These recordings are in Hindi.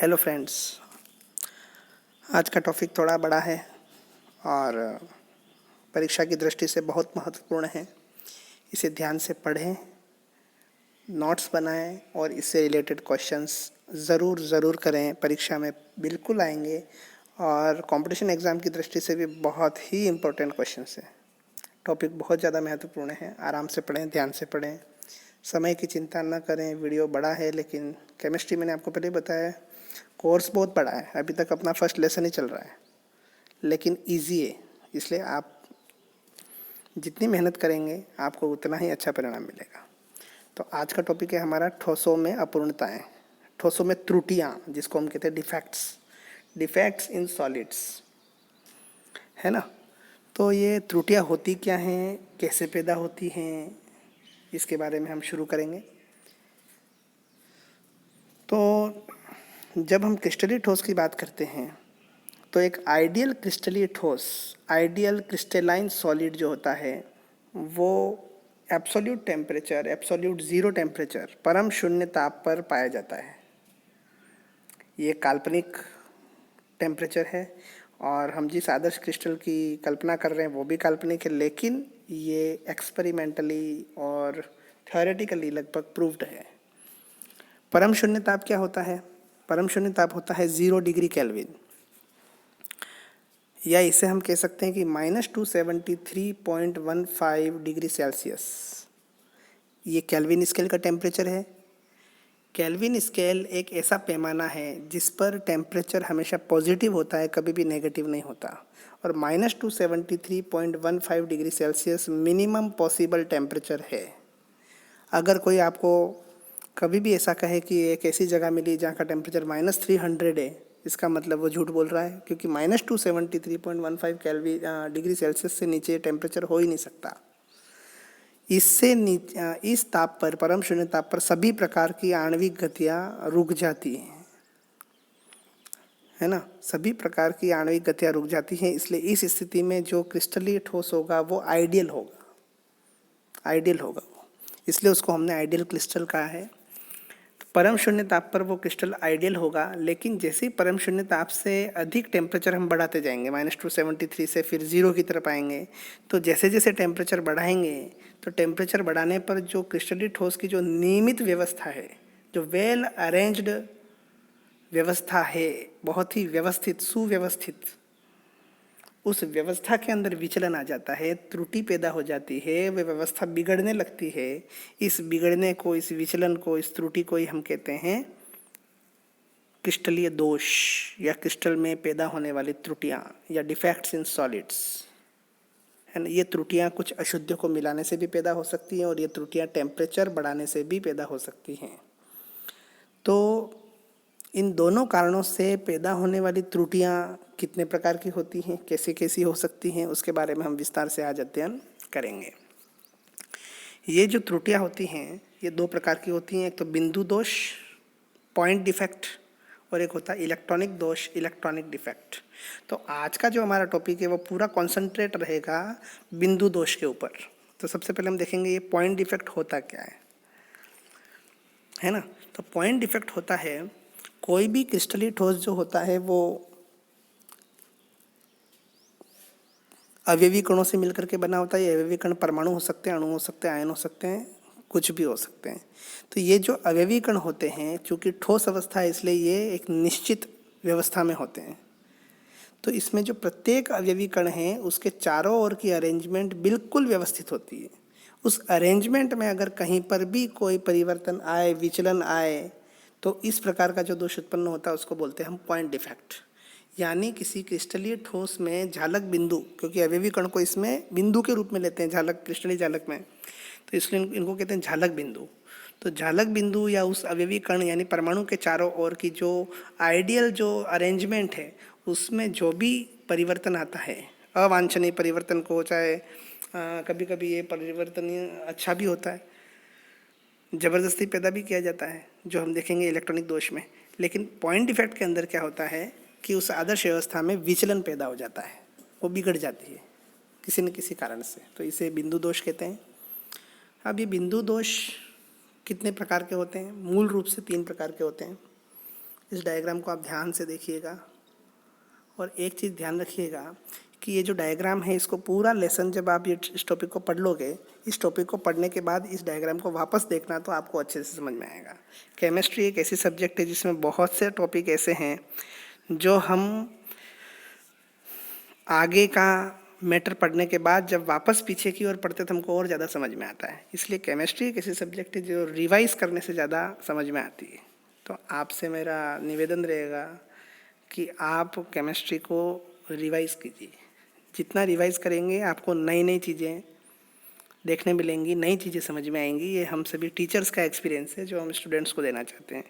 Hello friends. आज का टॉपिक थोड़ा बड़ा है और परीक्षा की दृष्टि से बहुत महत्वपूर्ण है। इसे ध्यान से पढ़ें, नोट्स बनाएं और इससे रिलेटेड क्वेश्चंस ज़रूर करें। परीक्षा में बिल्कुल आएंगे और कंपटीशन एग्ज़ाम की दृष्टि से भी बहुत ही इम्पोर्टेंट क्वेश्चंस हैं। टॉपिक बहुत ज़्यादा महत्वपूर्ण है। आराम से पढ़ें, ध्यान से पढ़ें, समय की चिंता न करें। वीडियो बड़ा है लेकिन केमिस्ट्री मैंने आपको पहले बताया, कोर्स बहुत बड़ा है। अभी तक अपना फर्स्ट लेसन ही चल रहा है लेकिन इजी है, इसलिए आप जितनी मेहनत करेंगे आपको उतना ही अच्छा परिणाम मिलेगा। तो आज का टॉपिक है हमारा ठोसों में अपूर्णताएं, ठोसों में त्रुटियां, जिसको हम कहते हैं डिफेक्ट्स इन सॉलिड्स, है ना। तो ये त्रुटियां होती क्या हैं, कैसे पैदा होती हैं, इसके बारे में हम शुरू करेंगे। तो जब हम क्रिस्टलीय ठोस की बात करते हैं तो एक आइडियल क्रिस्टलीय ठोस, आइडियल क्रिस्टलाइन सॉलिड जो होता है वो absolute temperature, absolute zero temperature, परम शून्य ताप पर पाया जाता है। ये काल्पनिक टेम्परेचर है और हम जिस आदर्श क्रिस्टल की कल्पना कर रहे हैं वो भी काल्पनिक है, लेकिन ये एक्सपेरिमेंटली और थ्योरेटिकली लगभग प्रूव्ड है। परम शून्य ताप क्या होता है? परम शून्य ताप होता है 0 डिग्री केल्विन, या इसे हम कह सकते हैं कि -273.15 डिग्री सेल्सियस। ये केल्विन स्केल का टेम्परेचर है। केल्विन स्केल एक ऐसा पैमाना है जिस पर टेम्परेचर हमेशा पॉजिटिव होता है, कभी भी नेगेटिव नहीं होता। और -273.15 degree Celsius minimum possible temperature है। अगर कोई आपको कभी भी ऐसा कहे कि एक ऐसी जगह मिली जहाँ का टेम्परेचर -300 है, इसका मतलब वो झूठ बोल रहा है, क्योंकि -273.15 डिग्री सेल्सियस से नीचे टेम्परेचर हो ही नहीं सकता। इससे नीचे इस ताप पर, परम शून्य ताप पर, सभी प्रकार की आणविक गतियाँ रुक जाती हैं, है ना। सभी प्रकार की आणविक गतियाँ रुक जाती हैं। इसलिए इस स्थिति में जो क्रिस्टलीय ठोस होगा वो आइडियल होगा, आइडियल होगा वो, इसलिए उसको हमने आइडियल क्रिस्टल कहा है। परम शून्य ताप पर वो क्रिस्टल आइडियल होगा, लेकिन जैसे ही परम शून्य ताप से अधिक टेम्परेचर हम बढ़ाते जाएंगे, -273 से फिर 0 की तरफ आएंगे, तो जैसे जैसे टेम्परेचर बढ़ाएंगे तो टेम्परेचर बढ़ाने पर जो क्रिस्टलीय ठोस की जो नियमित व्यवस्था है, जो वेल अरेंज्ड व्यवस्था है, बहुत ही व्यवस्थित, सुव्यवस्थित, उस व्यवस्था के अंदर विचलन आ जाता है, त्रुटि पैदा हो जाती है, वह व्यवस्था बिगड़ने लगती है। इस बिगड़ने को, इस विचलन को, इस त्रुटि को ही हम कहते हैं क्रिस्टलीय दोष, या क्रिस्टल में पैदा होने वाली त्रुटियां, या डिफेक्ट्स इन सॉलिड्स, है ना। ये त्रुटियां कुछ अशुद्धियों को मिलाने से भी पैदा हो सकती हैं और ये त्रुटियां टेम्परेचर बढ़ाने से भी पैदा हो सकती हैं। तो इन दोनों कारणों से पैदा होने वाली त्रुटियां कितने प्रकार की होती हैं, कैसी कैसी हो सकती हैं, उसके बारे में हम विस्तार से आज अध्ययन करेंगे। ये जो त्रुटियां होती हैं ये 2 प्रकार की होती हैं। एक तो बिंदु दोष, पॉइंट डिफेक्ट, और एक होता है इलेक्ट्रॉनिक दोष, इलेक्ट्रॉनिक डिफेक्ट। तो आज का जो हमारा टॉपिक है वो पूरा कॉन्सेंट्रेट रहेगा बिंदु दोष के ऊपर। तो सबसे पहले हम देखेंगे ये पॉइंट डिफेक्ट होता क्या है ना। तो पॉइंट डिफेक्ट होता है कोई भी क्रिस्टलीय ठोस जो होता है वो अवयवी कणों से मिलकर के बना होता है। ये अवयवी कण परमाणु हो सकते हैं, अणु हो सकते हैं, आयन हो सकते हैं, कुछ भी हो सकते हैं। तो ये जो अवयवी कण होते हैं, चूंकि ठोस अवस्था है इसलिए ये एक निश्चित व्यवस्था में होते हैं। तो इसमें जो प्रत्येक अवयवी कण है उसके चारों ओर की अरेंजमेंट बिल्कुल व्यवस्थित होती है। उस अरेंजमेंट में अगर कहीं पर भी कोई परिवर्तन आए, विचलन आए, तो इस प्रकार का जो दोष उत्पन्न होता है उसको बोलते हैं हम पॉइंट डिफेक्ट। यानी किसी क्रिस्टलीय ठोस में झालक बिंदु, क्योंकि अवयवी कण को इसमें बिंदु के रूप में लेते हैं झालक, क्रिस्टलीय झालक में, तो इसलिए इनको कहते हैं झालक बिंदु। तो झालक बिंदु या उस अवयवी कण यानी परमाणु के चारों ओर की जो आइडियल जो अरेंजमेंट है उसमें जो भी परिवर्तन आता है, अवांछनीय परिवर्तन को, चाहे कभी कभी ये परिवर्तन अच्छा भी होता है, ज़बरदस्ती पैदा भी किया जाता है, जो हम देखेंगे इलेक्ट्रॉनिक दोष में। लेकिन पॉइंट डिफेक्ट के अंदर क्या होता है कि उस आदर्श व्यवस्था में विचलन पैदा हो जाता है, वो बिगड़ जाती है किसी न किसी कारण से, तो इसे बिंदु दोष कहते हैं। अब ये बिंदु दोष कितने प्रकार के होते हैं? मूल रूप से 3 प्रकार के होते हैं। इस डायग्राम को आप ध्यान से देखिएगा और एक चीज़ ध्यान रखिएगा कि ये जो डायग्राम है इसको पूरा लेसन जब आप ये इस टॉपिक को पढ़ लोगे, इस टॉपिक को पढ़ने के बाद इस डायग्राम को वापस देखना तो आपको अच्छे से समझ में आएगा। केमिस्ट्री एक ऐसी सब्जेक्ट है जिसमें बहुत से टॉपिक ऐसे हैं जो हम आगे का मैटर पढ़ने के बाद जब वापस पीछे की ओर पढ़ते तो हमको और ज़्यादा समझ में आता है। इसलिए केमिस्ट्री एक ऐसी सब्जेक्ट है जो रिवाइज करने से ज़्यादा समझ में आती है। तो आपसे मेरा निवेदन रहेगा कि आप केमिस्ट्री को रिवाइज कीजिए। जितना रिवाइज करेंगे आपको नई नई चीज़ें देखने मिलेंगी, नई चीज़ें समझ में आएंगी। ये हम सभी टीचर्स का एक्सपीरियंस है जो हम स्टूडेंट्स को देना चाहते हैं,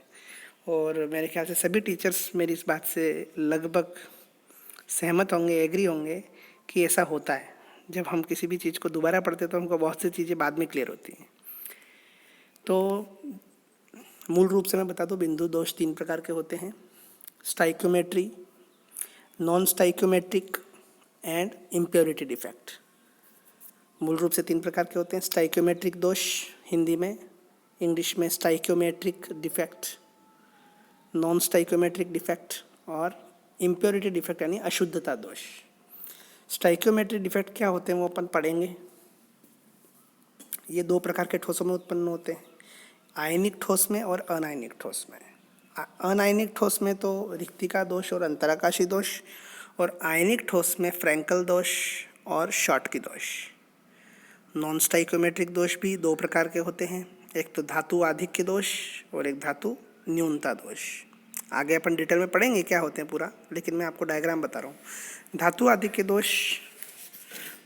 और मेरे ख्याल से सभी टीचर्स मेरी इस बात से लगभग सहमत होंगे, एग्री होंगे कि ऐसा होता है। जब हम किसी भी चीज़ को दोबारा पढ़ते तो हमको बहुत सी चीज़ें बाद में क्लियर होती हैं। तो मूल रूप से मैं बता दूं, बिंदु दोष 3 प्रकार के होते हैं: stoichiometry, non stoichiometric and impurity defect. मूल रूप से 3 प्रकार के होते हैं: स्टाइक्योमेट्रिक दोष हिंदी में, इंग्लिश में stoichiometric defect, non stoichiometric defect और इम्प्योरिटी डिफेक्ट यानी अशुद्धता दोष। स्टाइक्योमेट्रिक डिफेक्ट क्या होते हैं वो अपन पढ़ेंगे। ये 2 प्रकार के ठोसों में उत्पन्न होते हैं, आयनिक ठोस में और अनायनिक ठोस में। अनायनिक ठोस में तो रिक्तिका दोष और अंतराकाशी दोष, और आयनिक ठोस में फ्रैंकल दोष और शॉटकी दोष। नॉन स्टाइक्योमेट्रिक दोष भी 2 प्रकार के होते हैं, एक तो धातु आधिक्य दोष और एक धातु न्यूनता दोष। आगे अपन डिटेल में पढ़ेंगे क्या होते हैं पूरा, लेकिन मैं आपको डायग्राम बता रहा हूँ। धातु आधिक्य दोष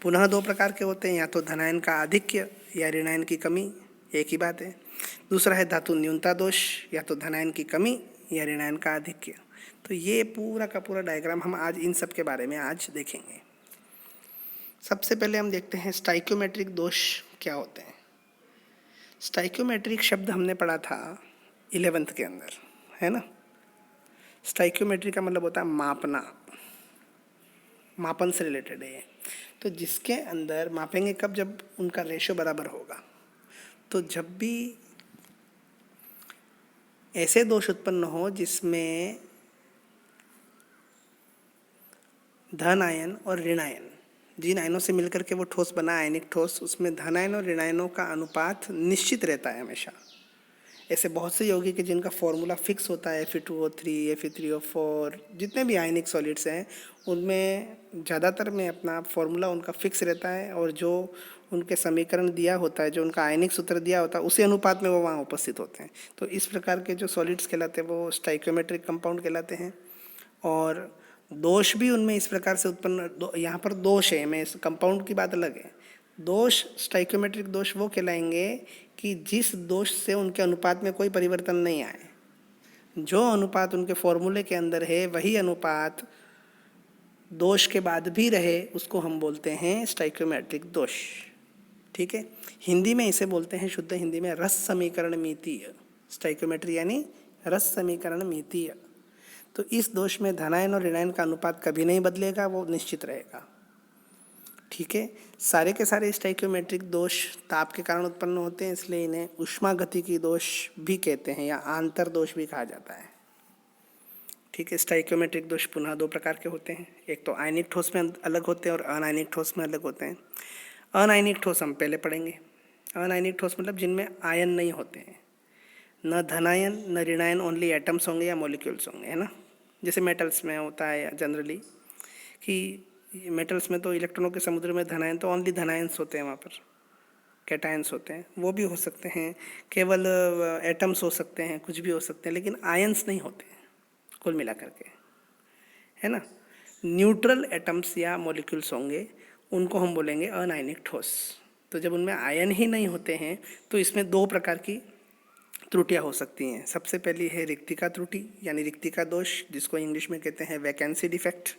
पुनः 2 प्रकार के होते हैं, या तो धनायन का आधिक्य या ऋणायन की कमी, एक ही बात है। दूसरा है धातु न्यूनता दोष, या तो धनायन की कमी या ऋणायन का आधिक्य। तो ये पूरा का पूरा डायग्राम हम आज इन सब के बारे में आज देखेंगे। सबसे पहले हम देखते हैं स्टाइक्योमेट्रिक दोष क्या होते हैं। स्टाइक्योमेट्रिक शब्द हमने पढ़ा था 11th के अंदर, है ना। स्टाइक्योमेट्री का मतलब होता है मापना, मापन से रिलेटेड है ये। तो जिसके अंदर मापेंगे कब, जब उनका रेशो बराबर होगा। तो जब भी ऐसे दोष उत्पन्न हो जिसमें धन आयन और ऋण आयन, जिन आयनों से मिलकर के वो ठोस बना आयनिक ठोस, उसमें धन आयन और ऋण आयनों का अनुपात निश्चित रहता है हमेशा। ऐसे बहुत से यौगिक है जिनका फॉर्मूला फिक्स होता है, Fe2O3, Fe3O4, जितने भी आयनिक सॉलिड्स हैं उनमें ज़्यादातर में अपना फॉर्मूला उनका फिक्स रहता है, और जो उनके समीकरण दिया होता है, जो उनका आयनिक सूत्र दिया होता है, उसी अनुपात में वो वहाँ उपस्थित होते हैं। तो इस प्रकार के जो सॉलिड्स कहलाते हैं वो स्टाइक्योमेट्रिक कंपाउंड कहलाते हैं। और दोष भी उनमें इस प्रकार से उत्पन्न, यहाँ पर दोष है, मैं इस कंपाउंड की बात अलग है। दोष, स्टाइक्योमेट्रिक दोष वो कहलाएंगे कि जिस दोष से उनके अनुपात में कोई परिवर्तन नहीं आए, जो अनुपात उनके फॉर्मूले के अंदर है वही अनुपात दोष के बाद भी रहे, उसको हम बोलते हैं स्टाइक्योमेट्रिक दोष। ठीक है, हिंदी में इसे बोलते हैं, शुद्ध हिंदी में, रस समीकरण मितीय। स्टाइक्योमेट्री यानी रस समीकरण मितीय। तो इस दोष में धनायन और ऋणायन का अनुपात कभी नहीं बदलेगा, वो निश्चित रहेगा। ठीक है, सारे के सारे स्टाइक्योमेट्रिक दोष ताप के कारण उत्पन्न होते हैं, इसलिए इन्हें ऊष्मागतिकी दोष भी कहते हैं या आंतर दोष भी कहा जाता है। ठीक है, स्टाइक्योमेट्रिक दोष पुनः 2 प्रकार के होते हैं, एक तो आयनिक ठोस में अलग होते हैं और अनायनिक ठोस में अलग होते हैं। अनायनिक ठोस हम पहले पढ़ेंगे। अनायनिक ठोस मतलब जिनमें आयन नहीं होते हैं, न धनायन न ऋणायन, ओनली एटम्स होंगे या मॉलिक्यूल्स होंगे, है ना। जैसे मेटल्स में होता है जनरली कि मेटल्स में तो इलेक्ट्रॉनों के समुद्र में धनायन, तो ओनली धनायंस होते हैं, वहाँ पर कैटायंस होते हैं। वो भी हो सकते हैं, केवल एटम्स हो सकते हैं, कुछ भी हो सकते हैं, लेकिन आयंस नहीं होते हैं कुल मिला करके, है ना। न्यूट्रल एटम्स या मॉलिक्यूल्स होंगे, उनको हम बोलेंगे अनायनिक ठोस। तो जब उनमें आयन ही नहीं होते हैं तो इसमें 2 प्रकार की त्रुटियां हो सकती हैं। सबसे पहली है रिक्तिका त्रुटि यानी रिक्तिका दोष, जिसको इंग्लिश में कहते हैं वैकेंसी डिफेक्ट।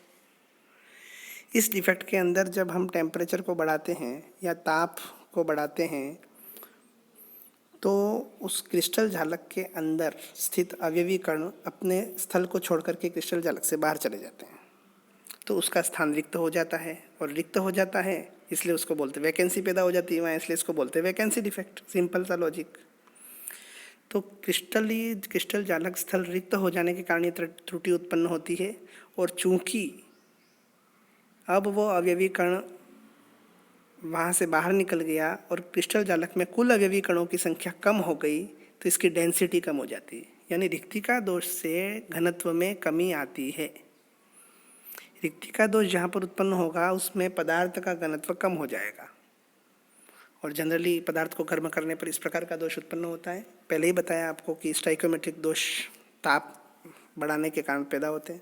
इस डिफेक्ट के अंदर जब हम टेम्परेचर को बढ़ाते हैं या ताप को बढ़ाते हैं तो उस क्रिस्टल झालक के अंदर स्थित अवयवी कण अपने स्थल को छोड़ करके क्रिस्टल झालक से बाहर चले जाते हैं, तो उसका स्थान रिक्त हो जाता है, और रिक्त हो जाता है इसलिए उसको बोलते हैं, वैकेंसी पैदा हो जाती है वहाँ, इसलिए इसको बोलते हैं वैकेंसी डिफेक्ट। सिंपल सा लॉजिक। तो क्रिस्टल जालक स्थल रिक्त हो जाने के कारण ये त्रुटि उत्पन्न होती है। और चूंकि अब वो अवयवी कण वहाँ से बाहर निकल गया और क्रिस्टल जालक में कुल अवयवी कणों की संख्या कम हो गई, तो इसकी डेंसिटी कम हो जाती है, यानी रिक्तिका दोष से घनत्व में कमी आती है। रिक्तिका दोष जहाँ पर उत्पन्न होगा उसमें पदार्थ का घनत्व कम हो जाएगा, और जनरली पदार्थ को गर्म करने पर इस प्रकार का दोष उत्पन्न होता है। पहले ही बताया आपको कि स्टाइकोमेट्रिक दोष ताप बढ़ाने के कारण पैदा होते हैं।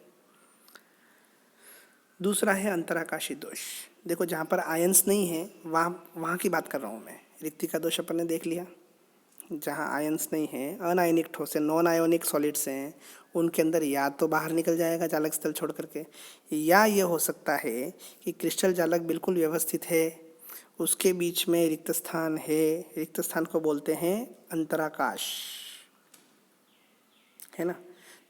दूसरा है अंतराकाशी दोष। देखो, जहाँ पर आयंस नहीं है वहाँ की बात कर रहा हूँ मैं। रिक्तिका दोष अपन ने देख लिया, जहाँ आयंस नहीं है, अनायनिक ठोस है, नॉन आयोनिक सॉलिड्स हैं, उनके अंदर या तो बाहर निकल जाएगा जालक स्थल छोड़ करके, या ये हो सकता है कि क्रिस्टल जालक बिल्कुल व्यवस्थित है, उसके बीच में रिक्त स्थान है, रिक्त स्थान को बोलते हैं अंतराकाश, है ना।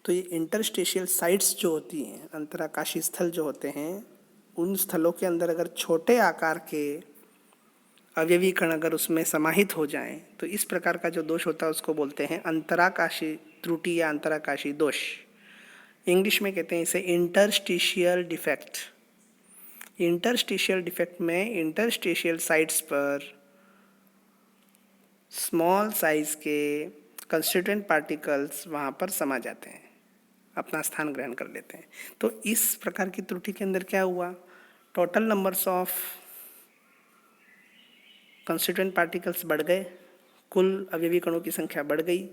तो ये इंटरस्टेशियल साइट्स जो होती हैं, अंतराकाशी स्थल जो होते हैं, उन स्थलों के अंदर अगर छोटे आकार के अवयवी कण अगर उसमें समाहित हो जाएं, तो इस प्रकार का जो दोष होता है उसको बोलते हैं अंतराकाशी त्रुटि या अंतराकाशी दोष। इंग्लिश में कहते हैं इसे इंटरस्टिशियल डिफेक्ट। इंटरस्टिशियल डिफेक्ट में इंटरस्टिशियल साइट्स पर स्मॉल साइज के कंस्टिट्यूएंट पार्टिकल्स वहाँ पर समा जाते हैं, अपना स्थान ग्रहण कर लेते हैं। तो इस प्रकार की त्रुटि के अंदर क्या हुआ, total numbers of constituent particles बढ़ गए, कुल अवयवी कणों की संख्या बढ़ गई।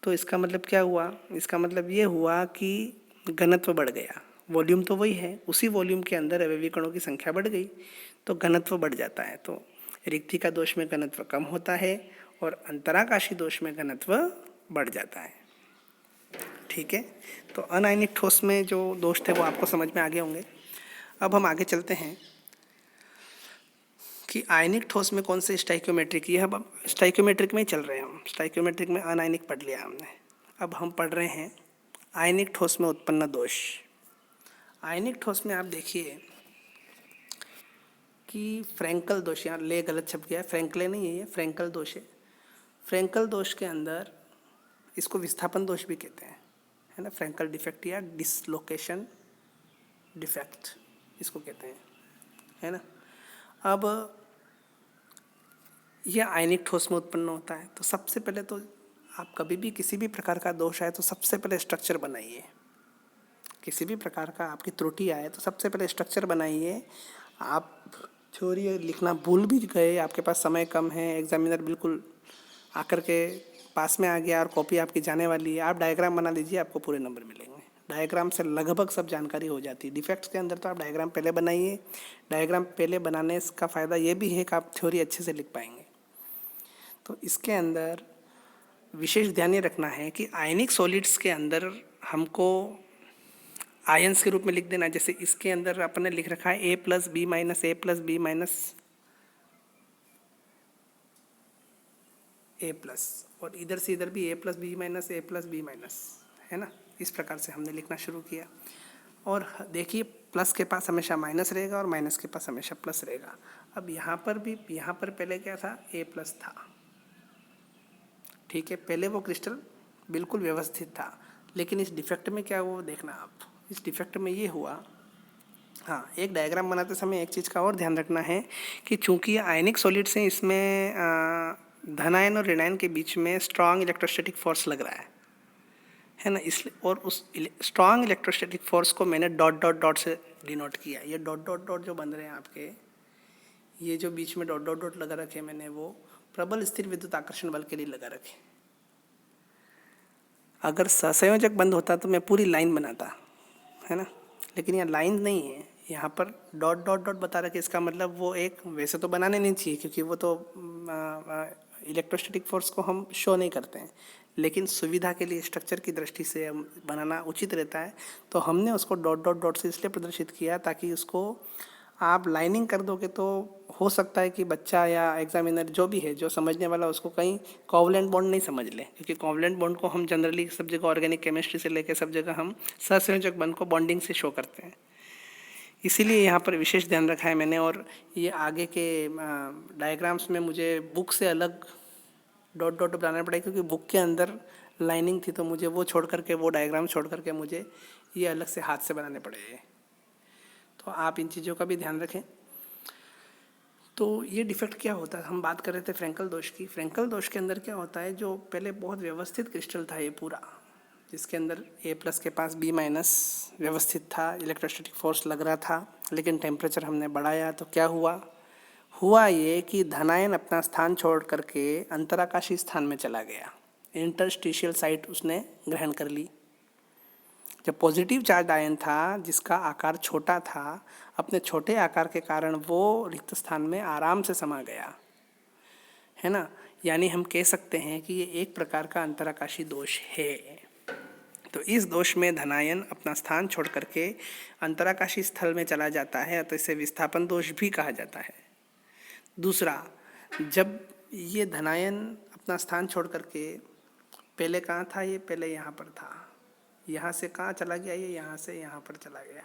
तो इसका मतलब क्या हुआ, इसका मतलब ये हुआ कि घनत्व बढ़ गया। वॉल्यूम तो वही है, उसी वॉल्यूम के अंदर अवयवी कणों की संख्या बढ़ गई तो घनत्व बढ़ जाता है। तो रिक्तिका दोष में घनत्व कम होता है और अंतराकाशी दोष में घनत्व बढ़ जाता है। ठीक है, तो अनायनिक ठोस में जो दोष थे वो आपको समझ में आ गए होंगे। अब हम आगे चलते हैं कि आयनिक ठोस में कौन से स्टाइक्योमेट्रिक, ये अब स्टाइक्योमेट्रिक में ही चल रहे हैं हम, स्टाइक्योमेट्रिक में अनायनिक पढ़ लिया हमने। अब हम पढ़ रहे हैं आयनिक ठोस में उत्पन्न दोष। आयनिक ठोस में आप देखिए कि फ्रैंकल दोष, यहाँ ले गलत छप गया है, फ्रैंकले नहीं है, ये फ्रैंकल दोष है। फ्रैंकल दोष के अंदर इसको विस्थापन दोष भी कहते हैं, है ना। फ्रैंकल डिफेक्ट या डिसलोकेशन डिफेक्ट इसको कहते हैं, है ना। अब यह आयनिक ठोस में उत्पन्न होता है। तो सबसे पहले तो आप कभी भी किसी भी प्रकार का दोष आए तो सबसे पहले स्ट्रक्चर बनाइए। किसी भी प्रकार का आपकी त्रुटि आए तो सबसे पहले स्ट्रक्चर बनाइए। आप थ्योरी लिखना भूल भी गए, आपके पास समय कम है, एग्जामिनर बिल्कुल आकर के पास में आ गया और कॉपी आपकी जाने वाली है, आप डायग्राम बना लीजिए, आपको पूरे नंबर मिलेंगे। डायग्राम से लगभग सब जानकारी हो जाती है। डिफेक्ट्स के अंदर तो आप डायग्राम पहले बनाइए। डायग्राम पहले बनाने का फ़ायदा ये भी है कि आप थ्योरी अच्छे से लिख पाएंगे। तो इसके अंदर विशेष ध्यान ये रखना है कि आयनिक सॉलिड्स के अंदर हमको आयंस के रूप में लिख देना। जैसे इसके अंदर अपन ने लिख रखा है A+B- A+, और इधर से इधर भी A+B-, है ना। इस प्रकार से हमने लिखना शुरू किया। और देखिए, प्लस के पास हमेशा माइनस रहेगा और माइनस के पास हमेशा प्लस रहेगा। अब यहाँ पर भी, यहाँ पर पहले क्या था, A+ था, ठीक है। पहले वो क्रिस्टल बिल्कुल व्यवस्थित था, लेकिन इस डिफेक्ट में क्या हुआ देखना आप। इस डिफेक्ट में ये हुआ, हाँ, एक डायग्राम बनाते समय एक चीज़ का और ध्यान रखना है कि चूंकि आयनिक सॉलिड्स हैं, इसमें धनायन और ऋणायन के बीच में स्ट्रॉन्ग इलेक्ट्रोस्टैटिक फोर्स लग रहा है ना। इसलिए, और उस स्ट्रॉन्ग इलेक्ट्रोस्टैटिक फोर्स को मैंने डॉट डॉट डॉट से डिनोट किया। ये डॉट डॉट डॉट जो बन रहे हैं आपके, ये जो बीच में डॉट डॉट डॉट लगा रखे मैंने, वो प्रबल स्थिर विद्युत आकर्षण बल के लिए लगा रखे। अगर सहसंयोजक बंद होता तो मैं पूरी लाइन बनाता, है ना, लेकिन यहाँ लाइन नहीं है, यहाँ पर डॉट डॉट डॉट बता रखे। इसका मतलब वो एक, वैसे तो बनाने नहीं चाहिए क्योंकि वो तो इलेक्ट्रोस्टैटिक फोर्स को हम शो नहीं करते हैं, लेकिन सुविधा के लिए स्ट्रक्चर की दृष्टि से हम बनाना उचित रहता है। तो हमने उसको डॉट डॉट डॉट से इसलिए प्रदर्शित किया ताकि उसको आप लाइनिंग कर दोगे तो हो सकता है कि बच्चा या एग्जामिनर जो भी है, जो समझने वाला, उसको कहीं कोवलेंट बॉन्ड नहीं समझ ले, क्योंकि कोवलेंट बॉन्ड को हम जनरली सब जगह ऑर्गेनिक केमिस्ट्री से लेकर सब जगह हम सहसंयोजक बंध को बॉन्डिंग से शो करते हैं। इसीलिए यहाँ पर विशेष ध्यान रखा है मैंने। और ये आगे के डायग्राम्स में मुझे बुक से अलग डॉट डॉट बनाना पड़ेगा क्योंकि बुक के अंदर लाइनिंग थी, तो मुझे वो छोड़ करके, वो डायग्राम छोड़ करके मुझे ये अलग से हाथ से बनाने पड़े। तो आप इन चीज़ों का भी ध्यान रखें। तो ये डिफेक्ट क्या होता है, हम बात कर रहे थे फ्रैंकल दोष की। फ्रैंकल दोष के अंदर क्या होता है, जो पहले बहुत व्यवस्थित क्रिस्टल था ये पूरा, जिसके अंदर A+ के पास B- व्यवस्थित था, इलेक्ट्रोस्टैटिक फोर्स लग रहा था, लेकिन टेम्परेचर हमने बढ़ाया तो क्या हुआ ये कि धनायन अपना स्थान छोड़ करके अंतराकाशी स्थान में चला गया, इंटरस्टिशियल साइट उसने ग्रहण कर ली। जब पॉजिटिव चार्ज आयन था जिसका आकार छोटा था, अपने छोटे आकार के कारण वो रिक्त स्थान में आराम से समा गया, है ना। यानी हम कह सकते हैं कि ये एक प्रकार का अंतराकाशी दोष है। तो इस दोष में धनायन अपना स्थान छोड़ करके अंतराकाशी स्थल में चला जाता है, तो इसे विस्थापन दोष भी कहा जाता है। दूसरा, जब ये धनायन अपना स्थान छोड़ करके, पहले कहाँ था ये, पहले यहाँ पर था, यहाँ से कहाँ चला गया ये, यहाँ से यहाँ पर चला गया,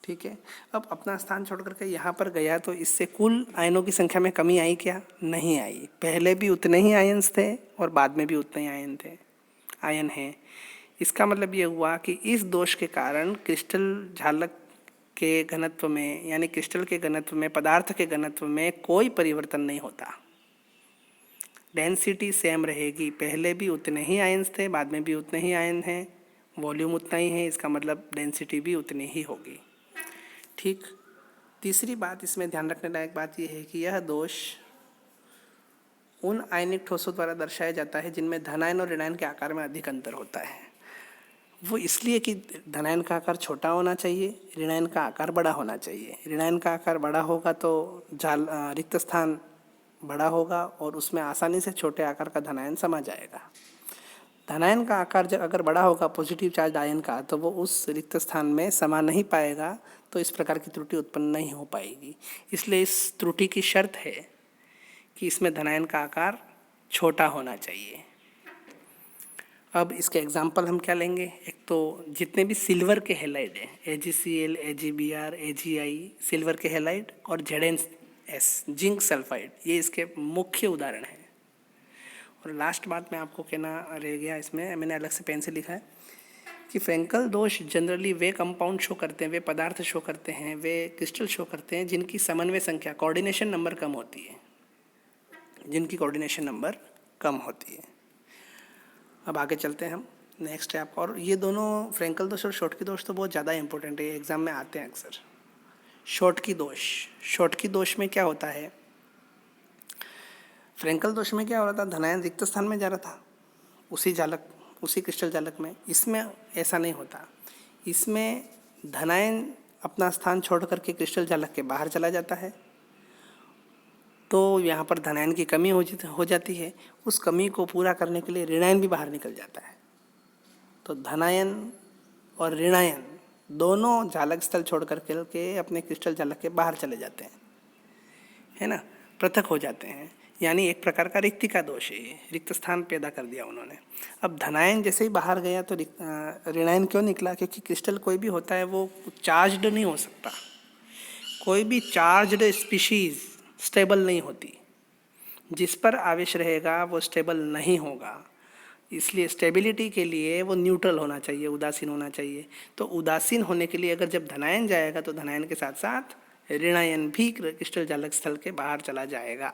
ठीक है। अब अपना स्थान छोड़ करके यहाँ पर गया, तो इससे कुल आयनों की संख्या में कमी आई क्या, नहीं आई। पहले भी उतने ही आयन्स थे और बाद में भी उतने ही आयन हैं। इसका मतलब ये हुआ कि इस दोष के कारण क्रिस्टल झालक के घनत्व में, यानी क्रिस्टल के घनत्व में, पदार्थ के घनत्व में कोई परिवर्तन नहीं होता। डेंसिटी सेम रहेगी, पहले भी उतने ही आयन्स थे, बाद में भी उतने ही आयन हैं, वॉल्यूम उतना ही है, इसका मतलब डेंसिटी भी उतनी ही होगी, ठीक। तीसरी बात इसमें ध्यान रखने लायक बात यह है कि यह दोष उन आयनिक ठोसों द्वारा दर्शाया जाता है जिनमें धनायन और ऋणायन के आकार में अधिक अंतर होता है। वो इसलिए कि धनायन का आकार छोटा होना चाहिए, ऋणायन का आकार बड़ा होना चाहिए। ऋणायन का आकार बड़ा होगा तो रिक्त स्थान बड़ा होगा और उसमें आसानी से छोटे आकार का धनायन समा जाएगा। धनायन का आकार जब अगर बड़ा होगा पॉजिटिव चार्ज आयन का, तो वो उस रिक्त स्थान में समा नहीं पाएगा, तो इस प्रकार की त्रुटि उत्पन्न नहीं हो पाएगी। इसलिए इस त्रुटि की शर्त है कि इसमें धनायन का आकार छोटा होना चाहिए। अब इसके एग्जाम्पल हम क्या लेंगे, एक तो जितने भी सिल्वर के हैलाइड हैं, AgCl, AgBr, AgI, सिल्वर के हैलाइड, और ZnS, जिंक सल्फाइड, ये इसके मुख्य उदाहरण हैं। और लास्ट बात मैं आपको कहना रह गया, इसमें मैंने अलग से पेन से लिखा है कि फ्रैंकल दोष जनरली वे कंपाउंड शो करते हैं, वे पदार्थ शो करते हैं, वे क्रिस्टल शो करते हैं जिनकी समन्वय संख्या, कोऑर्डिनेशन नंबर कम होती है, जिनकी कोऑर्डिनेशन नंबर कम होती है। अब आगे चलते हैं हम नेक्स्ट स्टेप। और ये दोनों फ्रैंकल दोष और शॉर्टकी दोष तो बहुत ज़्यादा इंपॉर्टेंट है, एग्जाम में आते हैं अक्सर। शॉर्टकी दोष में क्या होता है, फ्रैंकल दोष में क्या हो रहा था, धनायन रिक्त स्थान में जा रहा था उसी क्रिस्टल जालक में। इसमें ऐसा नहीं होता, इसमें धनायन अपना स्थान छोड़ करके क्रिस्टल जालक के बाहर चला जाता है, तो यहाँ पर धनायन की कमी हो जाती है। उस कमी को पूरा करने के लिए ऋणायन भी बाहर निकल जाता है। तो धनायन और ऋणायन दोनों जालक स्थल छोड़ करके अपने क्रिस्टल जालक के बाहर चले जाते हैं, है ना, पृथक हो जाते हैं। यानी एक प्रकार का रिक्ति दोष है, रिक्त स्थान पैदा कर दिया उन्होंने। अब धनायन जैसे ही बाहर गया तो ऋणायन क्यों निकला, क्योंकि क्रिस्टल कोई भी होता है वो चार्ज्ड नहीं हो सकता, कोई भी चार्ज्ड स्पीशीज स्टेबल नहीं होती, जिस पर आवेश रहेगा वो स्टेबल नहीं होगा। इसलिए स्टेबिलिटी के लिए वो न्यूट्रल होना चाहिए, उदासीन होना चाहिए। तो उदासीन होने के लिए अगर जब धनायन जाएगा तो धनायन के साथ साथ ऋणायन भी क्रिस्टल जालक स्थल के बाहर चला जाएगा।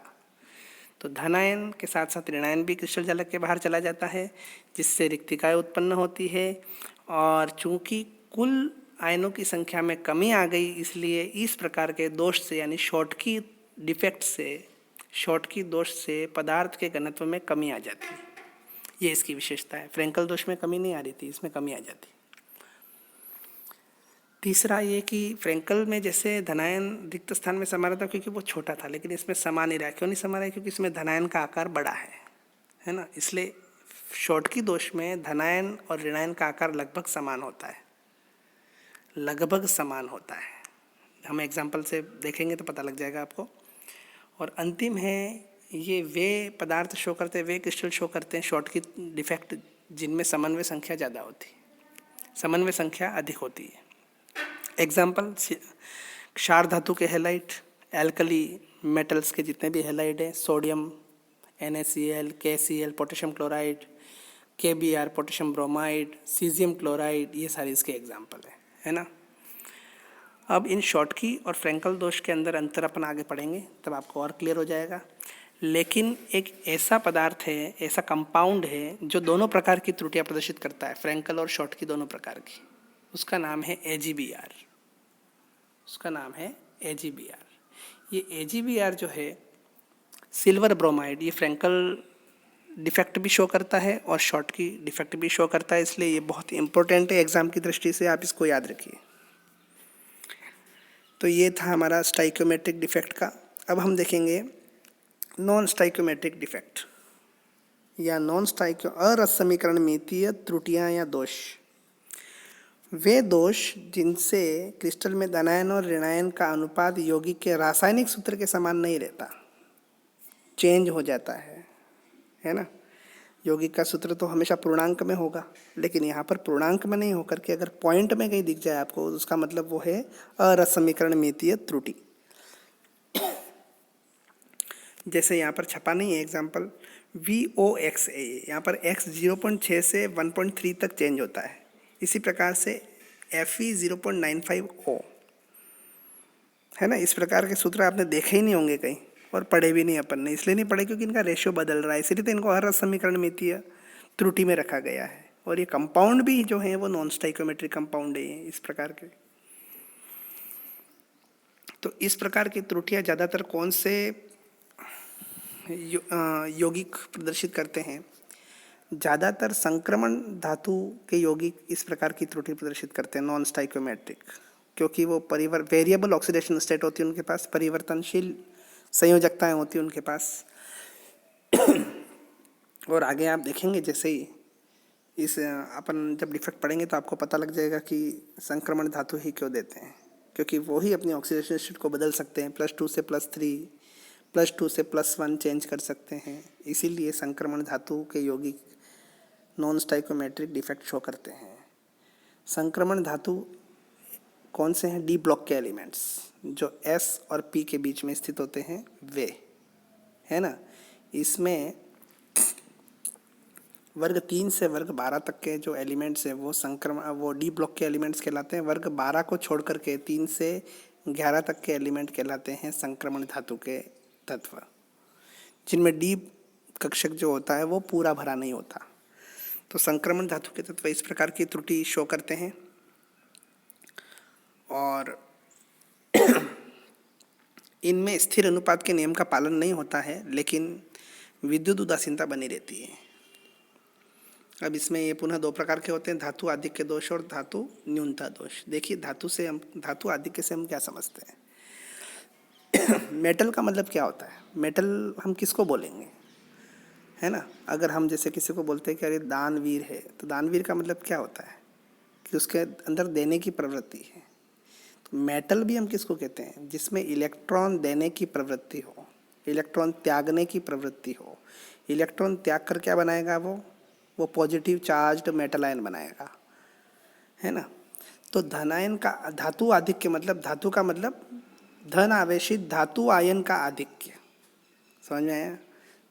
तो धनायन के साथ साथ ऋणायन भी क्रिस्टल जालक के बाहर चला जाता है, जिससे रिक्तिकाएँ उत्पन्न होती है। और चूंकि कुल आयनों की संख्या में कमी आ गई, इसलिए इस प्रकार के दोष से, यानी शॉर्टकी डिफेक्ट से, शॉर्टकी दोष से पदार्थ के घनत्व में कमी आ जाती है। ये इसकी विशेषता है। फ्रैंकल दोष में कमी नहीं आ रही थी, इसमें कमी आ जाती। तीसरा ये कि फ्रैंकल में जैसे धनायन रिक्त स्थान में समा रहा था क्योंकि वो छोटा था, लेकिन इसमें समा नहीं रहा। क्यों नहीं समा रहा है, क्योंकि इसमें धनायन का आकार बड़ा है ना। इसलिए शॉर्टकी दोष में धनायन और ऋणायन का आकार लगभग समान होता है, लगभग समान होता है। हम एग्जाम्पल से देखेंगे तो पता लग जाएगा आपको। और अंतिम है, ये वे पदार्थ शो करते हैं, वे क्रिस्टल शो करते हैं शॉर्टकी डिफेक्ट जिनमें समन्वय संख्या ज़्यादा होती है, समन्वय संख्या अधिक होती है। एग्जाम्पल, क्षार धातु के हैलाइड, एल्कली मेटल्स के जितने भी हैलाइड हैं, sodium NaCl, KCl potassium chloride, KBr potassium bromide, caesium chloride, ये सारी इसके एग्जाम्पल है ना। अब इन शॉटकी और फ्रैंकल दोष के अंदर अंतर अपन आगे पढ़ेंगे, तब आपको और क्लियर हो जाएगा। लेकिन एक ऐसा पदार्थ है, ऐसा कंपाउंड है जो दोनों प्रकार की त्रुटियां प्रदर्शित करता है, फ्रैंकल और शॉटकी दोनों प्रकार की। उसका नाम है AgBr। उसका नाम है AgBr। ये AgBr जो है सिल्वर ब्रोमाइड, ये फ्रैंकल डिफेक्ट भी शो करता है और शॉटकी डिफेक्ट भी शो करता है, इसलिए ये बहुत इंपॉर्टेंट है एग्जाम की दृष्टि से, आप इसको याद रखिए। तो ये था हमारा स्टाइक्योमेट्रिक डिफेक्ट का। अब हम देखेंगे नॉन स्टाइक्योमेट्रिक डिफेक्ट या नॉन स्टाइक्यो असमीकरणमितीय त्रुटियां या दोष। वे दोष जिनसे क्रिस्टल में धनायन और ऋणायन का अनुपात यौगिक के रासायनिक सूत्र के समान नहीं रहता, चेंज हो जाता है ना। यौगिक का सूत्र तो हमेशा पूर्णांक में होगा, लेकिन यहाँ पर पूर्णांक में नहीं होकर के अगर पॉइंट में कहीं दिख जाए आपको, उसका मतलब वो है असमीकरणमितीय त्रुटि। जैसे यहाँ पर छपा नहीं है एग्जाम्पल, VOXA, यहाँ पर x 0.6 से 1.3 तक चेंज होता है। इसी प्रकार से Fe 0.95O है ना। इस प्रकार के सूत्र आपने देखे ही नहीं होंगे कहीं, और पढ़े भी नहीं अपन ने, इसलिए नहीं पढ़े क्योंकि इनका रेशियो बदल रहा है, इसलिए तो इनको हर असमीकरणमितीय त्रुटि में रखा गया है। और ये कंपाउंड भी जो है वो नॉन स्टाइक्योमेट्रिक कंपाउंड है इस प्रकार के। तो इस प्रकार की त्रुटियां ज़्यादातर कौन से यौगिक प्रदर्शित करते हैं? ज़्यादातर संक्रमण धातु के यौगिक इस प्रकार की त्रुटि प्रदर्शित करते हैं, नॉन स्टाइक्योमेट्रिक, क्योंकि वो वेरिएबल ऑक्सीडेशन स्टेट होती है उनके पास, परिवर्तनशील संयोजकताएं होती हैं उनके पास। और आगे आप देखेंगे जैसे ही इस अपन जब डिफेक्ट पढ़ेंगे तो आपको पता लग जाएगा कि संक्रमण धातु ही क्यों देते हैं, क्योंकि वो ही अपनी ऑक्सीडेशन स्टेट को बदल सकते हैं, +2 से +3, +2 से +1 चेंज कर सकते हैं। इसीलिए संक्रमण धातु के यौगिक नॉन स्टाइक्योमेट्रिक डिफेक्ट शो करते हैं। संक्रमण धातु कौन से हैं? डी ब्लॉक के एलिमेंट्स जो S और P के बीच में स्थित होते हैं वे, है ना। इसमें वर्ग 3 से वर्ग 12 तक के जो एलिमेंट्स हैं वो डी ब्लॉक के एलिमेंट्स कहलाते हैं। वर्ग 12 को छोड़ करके 3 से 11 तक के एलिमेंट कहलाते हैं संक्रमण धातु के तत्व, जिनमें डी कक्षक जो होता है वो पूरा भरा नहीं होता। तो संक्रमण धातु के तत्व इस प्रकार की त्रुटि शो करते हैं। और इनमें स्थिर अनुपात के नियम का पालन नहीं होता है, लेकिन विद्युत उदासीनता बनी रहती है। अब इसमें ये पुनः 2 प्रकार के होते हैं, धातु आधिक्य दोष और धातु न्यूनता दोष। देखिए धातु आधिक्य से हम क्या समझते हैं? मेटल का मतलब क्या होता है? मेटल हम किसको बोलेंगे, है ना। अगर हम जैसे किसी को बोलते हैं कि अरे दानवीर है, तो दानवीर का मतलब क्या होता है? कि उसके अंदर देने की प्रवृत्ति है। तो मेटल भी हम किसको कहते हैं? जिसमें इलेक्ट्रॉन देने की प्रवृत्ति हो, इलेक्ट्रॉन त्यागने की प्रवृत्ति हो। इलेक्ट्रॉन त्याग कर क्या बनाएगा? वो पॉजिटिव चार्ज्ड मेटल आयन बनाएगा, है ना। तो धनायन का धातु आधिक्य मतलब, धातु का मतलब धन आवेशित धातु आयन का आधिक्य, समझ में आया।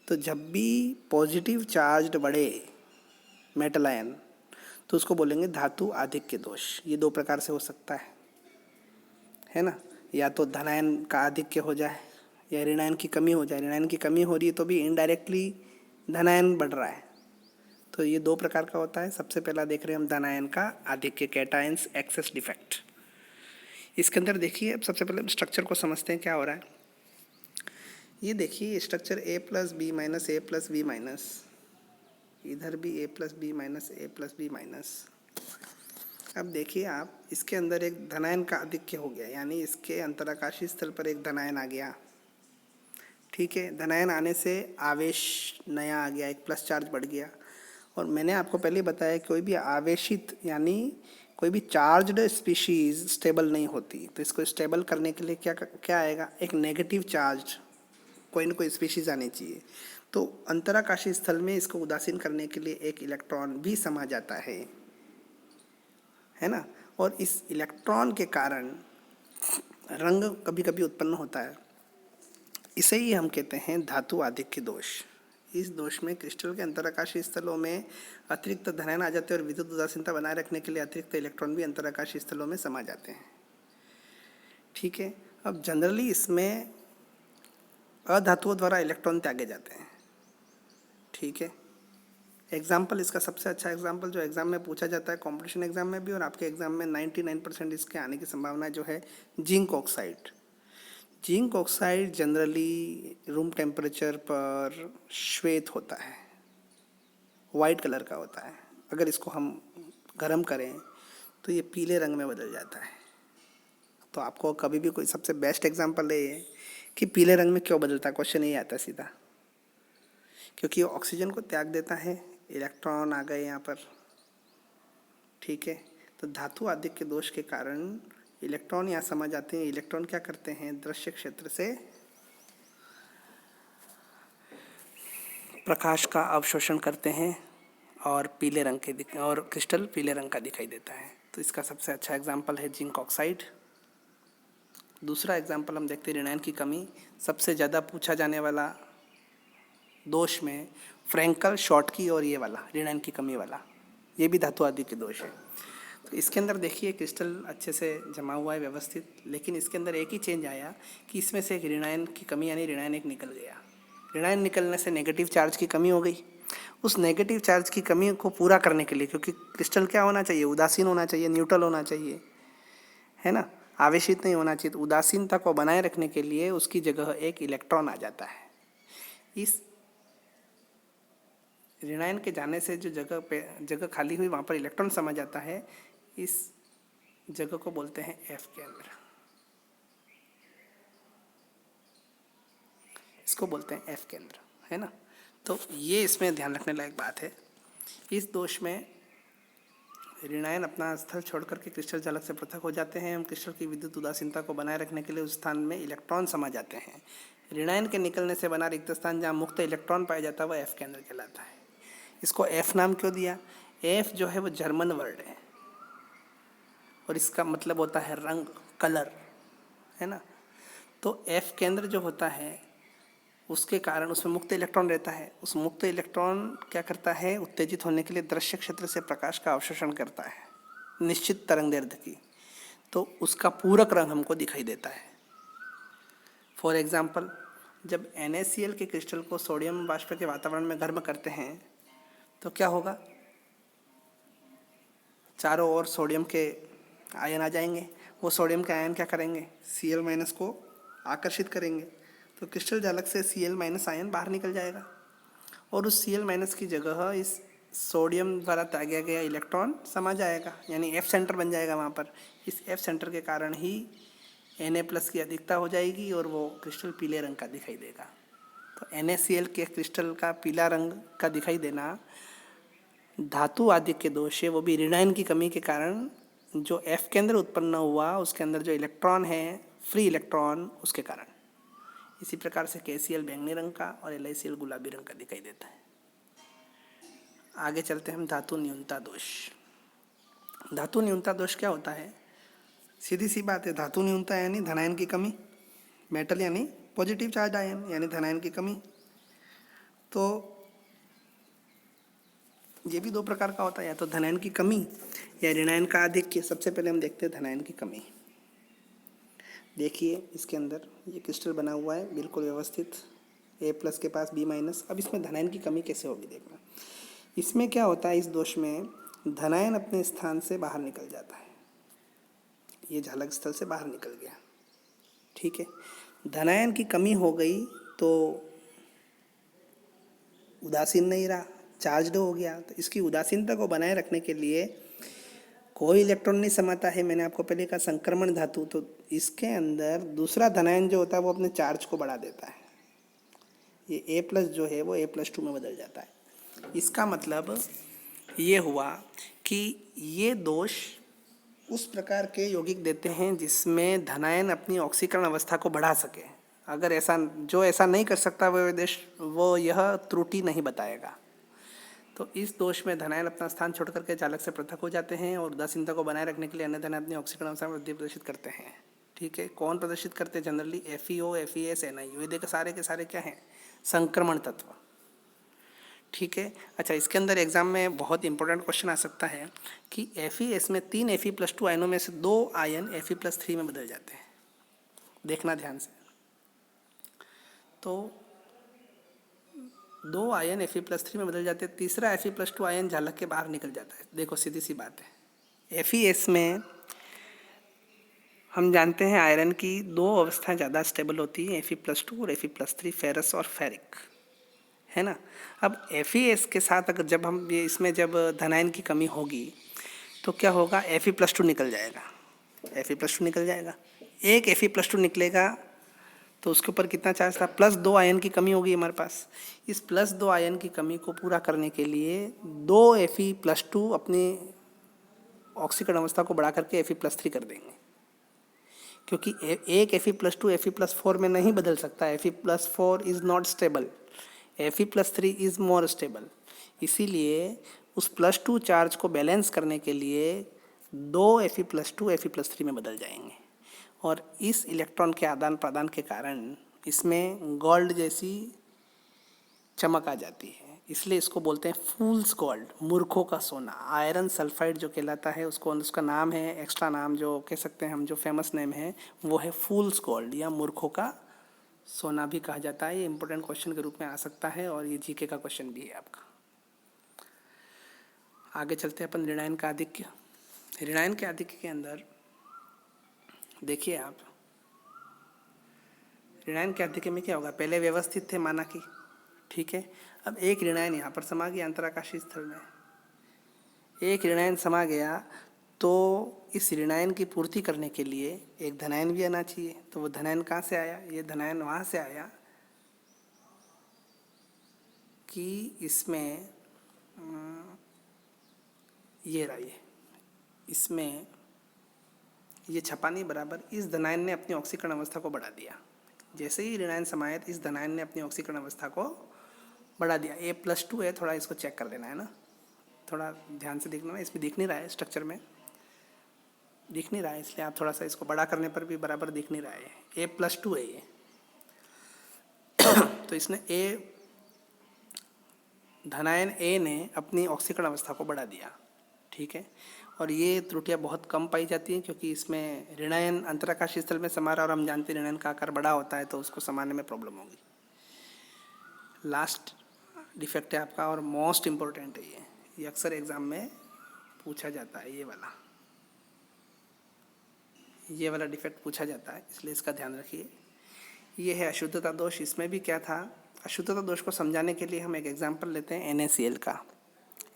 तो जब भी पॉजिटिव चार्ज्ड बढ़े मेटल आयन तो उसको बोलेंगे धातु आधिक्य दोष। ये 2 प्रकार से हो सकता है ना। या तो धनायन का आधिक्य हो जाए या ऋणायन की कमी हो जाए। ऋणायन की कमी हो रही है तो भी इनडायरेक्टली धनायन बढ़ रहा है। तो ये 2 प्रकार का होता है। सबसे पहला देख रहे हैं हम धनायन का आधिक्य, कैटायंस एक्सेस डिफेक्ट। इसके अंदर देखिए, अब सबसे पहले स्ट्रक्चर को समझते हैं क्या हो रहा है। ये देखिए structure A + B - A + B-, इधर भी A + B - A + B-। अब देखिए आप, इसके अंदर एक धनायन का आधिक्य हो गया, यानी इसके अंतराकाशीय स्थल पर एक धनायन आ गया। ठीक है, धनायन आने से आवेश नया आ गया, एक प्लस चार्ज बढ़ गया। और मैंने आपको पहले बताया कोई भी आवेशित यानी कोई भी चार्ज्ड स्पीशीज स्टेबल नहीं होती। तो इसको स्टेबल करने के लिए क्या आएगा? एक नेगेटिव चार्ज कोई ना कोई स्पीशीज आनी चाहिए। तो अंतराकाशीय स्थल में इसको उदासीन करने के लिए एक इलेक्ट्रॉन भी समा जाता है ना। और इस इलेक्ट्रॉन के कारण रंग कभी कभी उत्पन्न होता है। इसे ही हम कहते हैं धातु आधिक्य दोष। इस दोष में क्रिस्टल के अंतराकाशीय स्थलों में अतिरिक्त धनायन आ जाते हैं और विद्युत उदासीनता बनाए रखने के लिए अतिरिक्त इलेक्ट्रॉन भी अंतराकाशीय स्थलों में समा जाते हैं। ठीक है, अब जनरली इसमें अधातुओं द्वारा इलेक्ट्रॉन त्यागे जाते हैं। ठीक है, एग्जाम्पल इसका सबसे अच्छा एग्जाम्पल जो एग्जाम में पूछा जाता है, कंपटीशन एग्जाम में भी और आपके एग्जाम में 99% इसके आने की संभावना जो है zinc oxide. Zinc oxide generally room temperature पर श्वेत होता है, वाइट कलर का होता है। अगर इसको हम गर्म करें तो ये पीले रंग में बदल जाता है। तो आपको कभी भी कोई सबसे बेस्ट एग्जाम्पल है कि पीले रंग में क्यों बदलता है, क्वेश्चन यही आता सीधा, क्योंकि ऑक्सीजन को त्याग देता है, इलेक्ट्रॉन आ गए यहाँ पर। ठीक है, तो धातु आदिक के दोष के कारण इलेक्ट्रॉन यहाँ समा जाते हैं। इलेक्ट्रॉन क्या करते हैं, दृश्य क्षेत्र से प्रकाश का अवशोषण करते हैं और पीले रंग के और क्रिस्टल पीले रंग का दिखाई देता है। तो इसका सबसे अच्छा एग्जाम्पल है जिंक ऑक्साइड। दूसरा एग्जाम्पल हम देखते हैं ऋणायन की कमी। सबसे ज़्यादा पूछा जाने वाला दोष में फ्रैंकल, शॉटकी और ये वाला ऋणायन की कमी वाला, ये भी धातु आदि के दोष है। तो इसके अंदर देखिए क्रिस्टल अच्छे से जमा हुआ है व्यवस्थित, लेकिन इसके अंदर एक ही चेंज आया कि इसमें से एक ऋणायन की कमी यानी ऋणायन एक निकल गया। ऋणायन निकलने से नेगेटिव चार्ज की कमी हो गई। उस नेगेटिव चार्ज की कमी को पूरा करने के लिए, क्योंकि क्रिस्टल क्या होना चाहिए, उदासीन होना चाहिए, न्यूट्रल होना चाहिए, है ना, आवेशित नहीं होना चाहिए। तो उदासीनता को बनाए रखने के लिए उसकी जगह एक इलेक्ट्रॉन आ जाता है। इस ऋणायन के जाने से जो जगह खाली हुई वहाँ पर इलेक्ट्रॉन समा जाता है। इस जगह को बोलते हैं एफ केंद्र, इसको बोलते हैं एफ केंद्र, है ना। तो ये इसमें ध्यान रखने लायक बात है। इस दोष में ऋणायन अपना स्थल छोड़ करके क्रिस्टल जालक से पृथक हो जाते हैं। हम क्रिस्टल की विद्युत उदासीनता को बनाए रखने के लिए उस स्थान में इलेक्ट्रॉन समा जाते हैं। ऋणायन के निकलने से बना रिक्त स्थान जहाँ मुक्त इलेक्ट्रॉन पाया जाता है वह एफ केंद्र कहलाता है। इसको एफ नाम क्यों दिया, एफ जो है वो जर्मन वर्ड है और इसका मतलब होता है रंग, कलर, है ना। तो एफ केंद्र जो होता है उसके कारण उसमें मुक्त इलेक्ट्रॉन रहता है। उस मुक्त इलेक्ट्रॉन क्या करता है, उत्तेजित होने के लिए दृश्य क्षेत्र से प्रकाश का अवशोषण करता है निश्चित तरंगदैर्ध्य की, तो उसका पूरक रंग हमको दिखाई देता है। फॉर एग्जाम्पल, जब NaCl के क्रिस्टल को सोडियम वाष्प के वातावरण में गर्म करते हैं तो क्या होगा, चारों ओर सोडियम के आयन आ जाएंगे। वो सोडियम के आयन क्या करेंगे, Cl- को आकर्षित करेंगे, तो क्रिस्टल जालक से Cl- आयन बाहर निकल जाएगा और उस Cl- की जगह इस सोडियम द्वारा त्यागा गया इलेक्ट्रॉन समा जाएगा, यानी एफ सेंटर बन जाएगा वहाँ पर। इस एफ सेंटर के कारण ही Na+ की अधिकता हो जाएगी और वो क्रिस्टल पीले रंग का दिखाई देगा। तो NaCl के क्रिस्टल का पीला रंग का दिखाई देना धातु आदि के दोष है, वो भी ऋणायन की कमी के कारण। जो एफ केंद्र उत्पन्न हुआ उसके अंदर जो इलेक्ट्रॉन है, फ्री इलेक्ट्रॉन, उसके कारण। इसी प्रकार से KCl बैंगनी रंग का और LiCl गुलाबी रंग का दिखाई देता है। आगे चलते हैं हम धातु न्यूनता दोष। धातु न्यूनता दोष क्या होता है, सीधी सी बात है, धातु न्यूनता यानी धनायन की कमी, मेटल यानी पॉजिटिव चार्ज आयन यानी धनायन की कमी। तो ये भी दो प्रकार का होता है, या तो धनायन की कमी या ऋणायन का आधिक्य। सबसे पहले हम देखते हैं धनायन की कमी। देखिए इसके अंदर ये क्रिस्टल बना हुआ है बिल्कुल व्यवस्थित, A+ के पास B-। अब इसमें धनायन की कमी कैसे होगी देखना। इसमें क्या होता है, इस दोष में धनायन अपने स्थान से बाहर निकल जाता है, ये झालक स्थल से बाहर निकल गया। ठीक है, धनायन की कमी हो गई तो उदासीन नहीं रहा, चार्जड हो गया। तो इसकी उदासीनता को बनाए रखने के लिए कोई इलेक्ट्रॉन नहीं समाता है। मैंने आपको पहले कहा संक्रमण धातु, तो इसके अंदर दूसरा धनायन जो होता है वो अपने चार्ज को बढ़ा देता है। ये A+ जो है वो A+2 में बदल जाता है। इसका मतलब ये हुआ कि ये दोष उस प्रकार के यौगिक देते हैं जिसमें धनायन अपनी ऑक्सीकरण अवस्था को बढ़ा सके। अगर ऐसा नहीं कर सकता वो यह त्रुटि नहीं बताएगा। तो इस दोष में धनायन अपना स्थान छोड़ करके चालक से पृथक हो जाते हैं और उदासीनता को बनाए रखने के लिए अन्य धनायन अपनी ऑक्सीकरण अवस्था में वृद्धि प्रदर्शित करते हैं। ठीक है, कौन प्रदर्शित करते हैं, जनरली FeO, FeS, NiO। ये देखो सारे के सारे क्या हैं, संक्रमण तत्व। ठीक है। अच्छा, इसके अंदर एग्जाम में बहुत इंपॉर्टेंट क्वेश्चन आ सकता है कि Fe में 3 Fe+2 आयनों में से 2 आयन Fe+3 में बदल जाते हैं। देखना ध्यान से। तो 2 आयन Fe+3 में बदल जाते हैं, तीसरा Fe+2 आयन झालक के बाहर निकल जाता है। देखो सीधी सी बात है, Fes में हम जानते हैं आयरन की 2 अवस्थाएं ज़्यादा स्टेबल होती हैं, Fe+2 और Fe+3, फेरस और फेरिक, है ना। अब Fes के साथ अगर जब हम ये इसमें जब धनायन की कमी होगी तो क्या होगा, Fe+2 निकल जाएगा, Fe+2 निकल जाएगा। एक Fe+2 निकलेगा तो उसके ऊपर कितना चार्ज था, +2 आयन की कमी होगी हमारे पास। इस +2 आयन की कमी को पूरा करने के लिए 2 Fe+2 अपनी ऑक्सीकरण अवस्था को बढ़ा करके Fe+3 कर देंगे, क्योंकि एक Fe+2 Fe+4 में नहीं बदल सकता। Fe+4 is not stable, Fe+3 is more stable. इसीलिए उस +2 चार्ज को बैलेंस करने के लिए 2 Fe+2 Fe+3 में बदल जाएंगे, और इस इलेक्ट्रॉन के आदान प्रदान के कारण इसमें गोल्ड जैसी चमक आ जाती है। इसलिए इसको बोलते हैं फूल्स गोल्ड, मूर्खों का सोना। आयरन सल्फाइड जो कहलाता है उसको, उसका नाम है, एक्स्ट्रा नाम जो कह सकते हैं हम, जो फेमस नेम है वो है फूल्स गोल्ड, या मूर्खों का सोना भी कहा जाता है। ये इंपॉर्टेंट क्वेश्चन के रूप में आ सकता है और ये जीके का क्वेश्चन भी है आपका। आगे चलते हैं अपन ऋणायन का आधिक्य। ऋणायन के आधिक्य के अंदर देखिए आप, ऋणायन के आधिक्य में क्या होगा, पहले व्यवस्थित थे माना कि, ठीक है। अब एक ऋणायन यहाँ पर समा गया अंतराकाशीय स्थल में, एक ऋणायन समा गया तो इस ऋणायन की पूर्ति करने के लिए एक धनायन भी आना चाहिए। तो वो धनायन कहाँ से आया, ये धनायन वहाँ से आया कि इसमें ये रहा, ये इसमें ये छपा नहीं बराबर, इस धनायन ने अपनी ऑक्सीकरण अवस्था को बढ़ा दिया। जैसे ही ऋणायन समाया इस धनायन ने अपनी ऑक्सीकरण अवस्था को बढ़ा दिया। A+2 है, थोड़ा इसको चेक कर लेना है ना, थोड़ा ध्यान से देखना है, इसमें दिख नहीं रहा है, स्ट्रक्चर में दिख नहीं रहा है, इसलिए आप थोड़ा सा इसको बड़ा करने पर भी बराबर दिख नहीं रहा है। A+2 है ये। तो इसने धनायन A ने अपनी ऑक्सीकरण अवस्था को बढ़ा दिया, ठीक है। और ये त्रुटियां बहुत कम पाई जाती हैं, क्योंकि इसमें ऋणायन अंतराकाशीय स्थल में समा रहा, और हम जानते हैं ऋणायन का आकार बड़ा होता है तो उसको समाने में प्रॉब्लम होगी। लास्ट डिफेक्ट है आपका और मोस्ट इम्पोर्टेंट है ये अक्सर एग्जाम में पूछा जाता है, ये वाला डिफेक्ट पूछा जाता है, इसलिए इसका ध्यान रखिए। ये है अशुद्धता दोष। इसमें भी क्या था, अशुद्धता दोष को समझाने के लिए हम एक एग्जाम्पल लेते हैं NaCl का।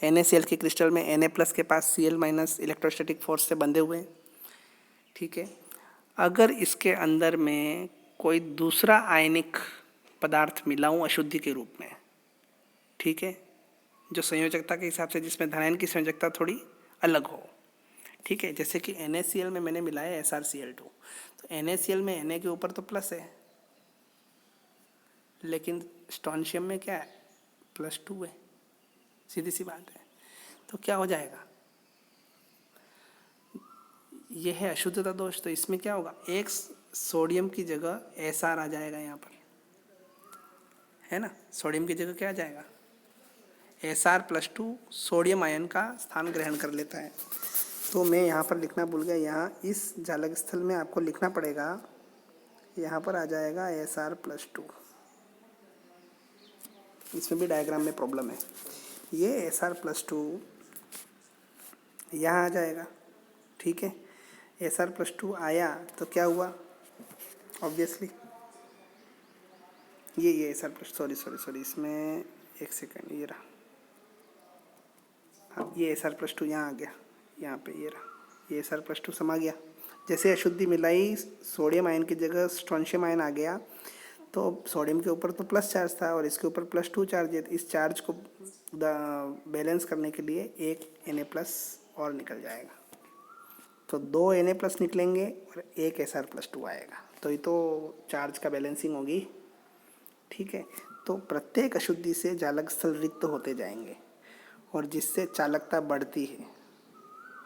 NaCl के क्रिस्टल में Na+ के पास Cl- इलेक्ट्रोस्टैटिक फोर्स से बंधे हुए हैं, ठीक है। अगर इसके अंदर में कोई दूसरा आयनिक पदार्थ मिलाऊं अशुद्धि के रूप में, ठीक है, जो संयोजकता के हिसाब से, जिसमें धनायन की संयोजकता थोड़ी अलग हो, ठीक है। जैसे कि NaCl में मैंने मिलाया SrCl2, तो NaCl में Na के ऊपर तो प्लस है, लेकिन स्ट्रोंशियम में क्या है, +2 है, सीधी सी बात है। तो क्या हो जाएगा, यह है अशुद्धता दोष। तो इसमें क्या होगा, एक सोडियम की जगह Sr आ जाएगा यहाँ पर, है ना। सोडियम की जगह क्या आ जाएगा, Sr+2 सोडियम आयन का स्थान ग्रहण कर लेता है। तो मैं यहाँ पर लिखना भूल गया, यहाँ इस जालक स्थल में आपको लिखना पड़ेगा, यहाँ पर आ जाएगा Sr+2। इसमें भी डायग्राम में प्रॉब्लम है। ये Sr+2 यहाँ आ जाएगा, ठीक है। Sr+2 आया तो क्या हुआ, ऑब्वियसली ये Sr+, सॉरी इसमें एक सेकंड, ये रहा, हाँ ये Sr+2 यहाँ आ गया, यहाँ पे ये रहा, ये Sr+2 समा गया। जैसे अशुद्धि मिलाई, सोडियम आयन की जगह स्ट्रोंशियम आयन आ गया, तो सोडियम के ऊपर तो प्लस चार्ज था और इसके ऊपर +2 चार्ज है। इस चार्ज को बैलेंस करने के लिए एक Na+ और निकल जाएगा, तो 2 Na+ निकलेंगे और एक Sr+2 आएगा, तो ये तो चार्ज का बैलेंसिंग होगी, ठीक है। तो प्रत्येक अशुद्धि से जालक स्थल रिक्त होते जाएंगे और जिससे चालकता बढ़ती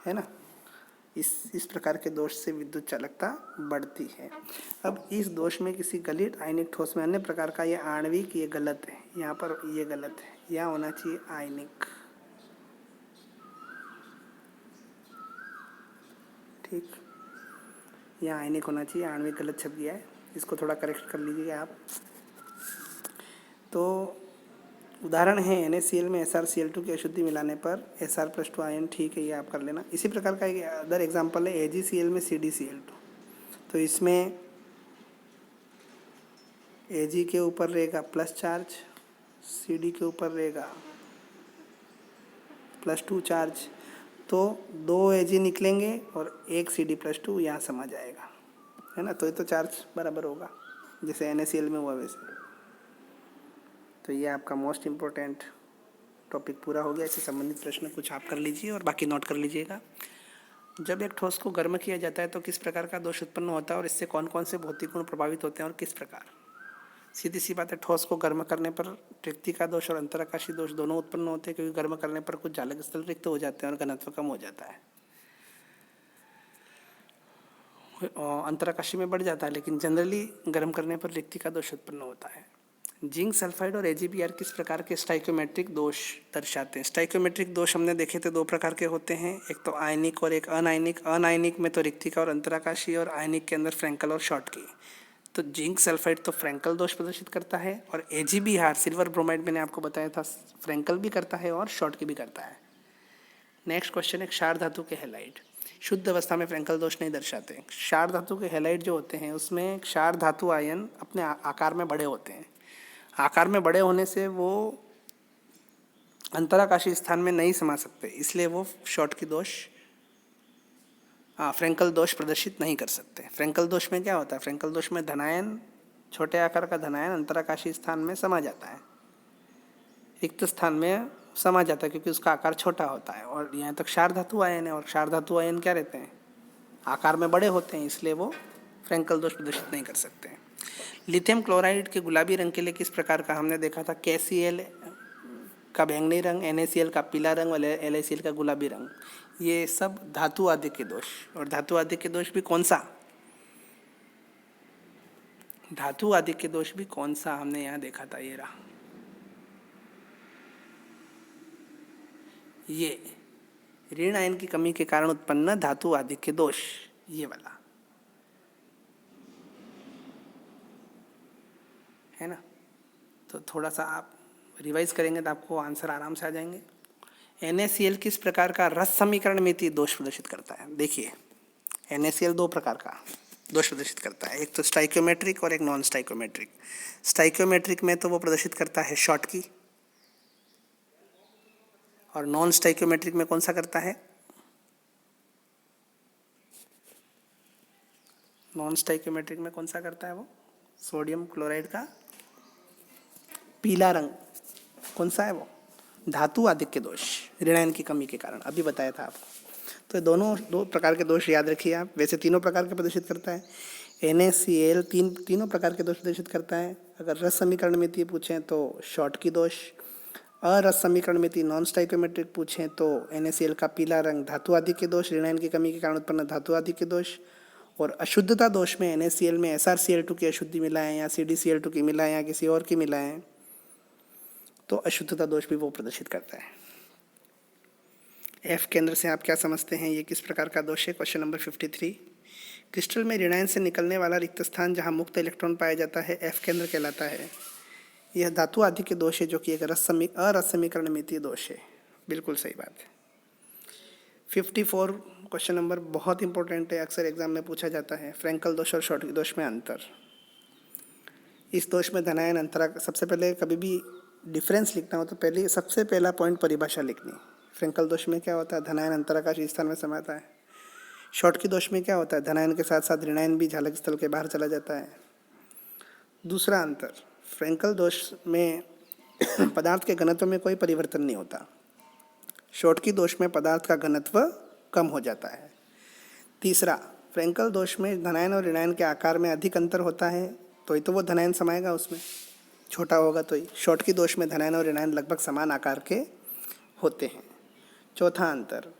है ना। इस प्रकार के दोष से विद्युत चालकता बढ़ती है। अब इस दोष में किसी गलित आयनिक ठोस में अन्य प्रकार का ये आणविक, ये गलत है, यहाँ पर ये गलत है, यहाँ होना चाहिए आयनिक। ठीक, यहाँ आयनिक होना चाहिए, आणविक गलत छप गया है, इसको थोड़ा करेक्ट कर लीजिएगा आप। तो उदाहरण है NaCl में SrCl2 की अशुद्धि मिलाने पर Sr+2 आयन, ठीक है, ये आप कर लेना। इसी प्रकार का एक अदर एग्जांपल है AgCl में CdCl2। तो इसमें Ag के ऊपर रहेगा प्लस चार्ज, Cd के ऊपर रहेगा +2 चार्ज, तो 2 Ag निकलेंगे और 1 Cd+2 यहाँ समा जाएगा, है ना। तो ये तो चार्ज बराबर होगा जैसे NaCl में हुआ वैसे। तो ये आपका मोस्ट इम्पोर्टेंट टॉपिक पूरा हो गया। इससे संबंधित प्रश्न कुछ आप कर लीजिए और बाकी नोट कर लीजिएगा। जब एक ठोस को गर्म किया जाता है तो किस प्रकार का दोष उत्पन्न होता है और इससे कौन कौन से भौतिक गुण प्रभावित होते हैं और किस प्रकार। सीधी सी बात है, ठोस को गर्म करने पर रिक्ति का दोष और अंतराकाशी दोष दोनों उत्पन्न होते हैं, क्योंकि गर्म करने पर कुछ जालक स्थल रिक्त हो जाते हैं और घनत्व कम हो जाता है। अंतराकाशी में बढ़ जाता है, लेकिन जनरली गर्म करने पर रिक्ति का दोष उत्पन्न होता है। जिंक सल्फाइड और AgBr किस प्रकार के स्टाइकोमेट्रिक दोष दर्शाते हैं। स्टाइकोमेट्रिक दोष हमने देखे थे 2 प्रकार के होते हैं, एक तो आयनिक और एक अनायनिक। अनायनिक में तो रिक्तिका और अंतराकाशी, और आयनिक के अंदर फ्रैंकल और शॉटकी। तो जिंक सल्फाइड तो फ्रैंकल दोष प्रदर्शित करता है, और AgBr सिल्वर ब्रोमाइड मैंने आपको बताया था फ्रैंकल भी करता है और शॉटकी भी करता है। नेक्स्ट क्वेश्चन है क्षार धातु के हैलाइड शुद्ध अवस्था में फ्रैंकल दोष नहीं दर्शाते। क्षार धातु के हैलाइड जो होते हैं उसमें क्षार धातु आयन अपने आकार में बड़े होते हैं। आकार में बड़े होने से वो अंतराकाशी स्थान में नहीं समा सकते, इसलिए वो शॉटकी दोष फ्रैंकल दोष प्रदर्शित नहीं कर सकते। फ्रैंकल दोष में क्या होता है, फ्रैंकल दोष में धनायन, छोटे आकार का धनायन अंतराकाशी स्थान में समा जाता है, रिक्त स्थान में समा जाता है क्योंकि उसका आकार छोटा होता है। और यहाँ तक क्षार धातु आयन है, और क्षार धातु आयन क्या रहते हैं, आकार में बड़े होते हैं, इसलिए वो फ्रैंकल दोष प्रदर्शित नहीं कर सकते। लिथियम क्लोराइड के गुलाबी रंग के लिए किस प्रकार का हमने देखा था, KCl का बैंगनी रंग, NaCl का पीला रंग और LaCl का गुलाबी रंग, ये सब धातु आदि के दोष। और धातु आदि के दोष भी कौन सा, धातु आदि के दोष भी कौन सा हमने यहाँ देखा था, ये रहा, ये ऋण आयन की कमी के कारण उत्पन्न धातु आदि के दोष, ये वाला है ना। तो थोड़ा सा आप रिवाइज करेंगे तो आपको आंसर आराम से आ जाएंगे। NaCl किस प्रकार का रस समीकरण में दोष प्रदर्शित करता है। देखिए NaCl 2 प्रकार का दोष प्रदर्शित करता है, एक तो स्टाइकोमेट्रिक और एक नॉन स्टाइकोमेट्रिक। स्टाइकोमेट्रिक में तो वो प्रदर्शित करता है शॉटकी, और नॉन स्टाइकोमेट्रिक में कौन सा करता है, नॉन स्टाइकोमेट्रिक में कौन सा करता है, वो सोडियम क्लोराइड का पीला रंग, कौन सा है वो, धातु आधिक्य दोष, ऋणायन की कमी के कारण, अभी बताया था आपको। तो दोनों 2 प्रकार के दोष याद रखिए आप। वैसे तीनों प्रकार के प्रदर्शित करता है। NaCl तीनों प्रकार के दोष प्रदर्शित करता है। अगर रस समीकरण में पूछें तो शॉटकी दोष, अरस समीकरण में नॉन स्टाइकोमेट्रिक पूछें तो NaCl का पीला रंग, धातु आदि के दोष, ऋणायन की कमी के कारण उत्पन्न धातु आदि के दोष। और अशुद्धता दोष में NaCl में SrCl2 की अशुद्धि मिलाएं या CdCl2 की मिलाएं या किसी और की मिलाएं तो अशुद्धता दोष भी वो प्रदर्शित करता है। F केंद्र से आप क्या समझते हैं, ये किस प्रकार का दोष है। क्वेश्चन नंबर 53, क्रिस्टल में ऋणायन से निकलने वाला रिक्त स्थान जहाँ मुक्त इलेक्ट्रॉन पाया जाता है F केंद्र कहलाता है। यह धातु आदि के दोष है जो कि एक अरस समीकरण में दोष है। बिल्कुल सही बात है। 54 क्वेश्चन नंबर बहुत इंपॉर्टेंट है, अक्सर एग्जाम में पूछा जाता है, फ्रैंकल दोष और शॉटकी दोष में अंतर। इस दोष में धनायन अंतरा, सबसे पहले कभी भी डिफरेंस लिखना हो तो पहले सबसे पहला पॉइंट परिभाषा लिखनी। फ्रैंकल दोष में क्या होता है, धनायन अंतराकाशी स्थान में समाता है। शॉटकी दोष में क्या होता है, धनायन के साथ साथ ऋणायन भी झालक स्थल के बाहर चला जाता है। दूसरा अंतर, फ्रैंकल दोष में पदार्थ के घनत्व में कोई परिवर्तन नहीं होता, शॉटकी दोष में पदार्थ का घनत्व कम हो जाता है। तीसरा, फ्रैंकल दोष में धनायन और ऋणायन के आकार में अधिक अंतर होता है, तो ही तो वो धनायन समाएगा उसमें, छोटा होगा तो ही। शॉटकी दोष में धनायन और ऋणायन लगभग समान आकार के होते हैं। चौथा अंतर,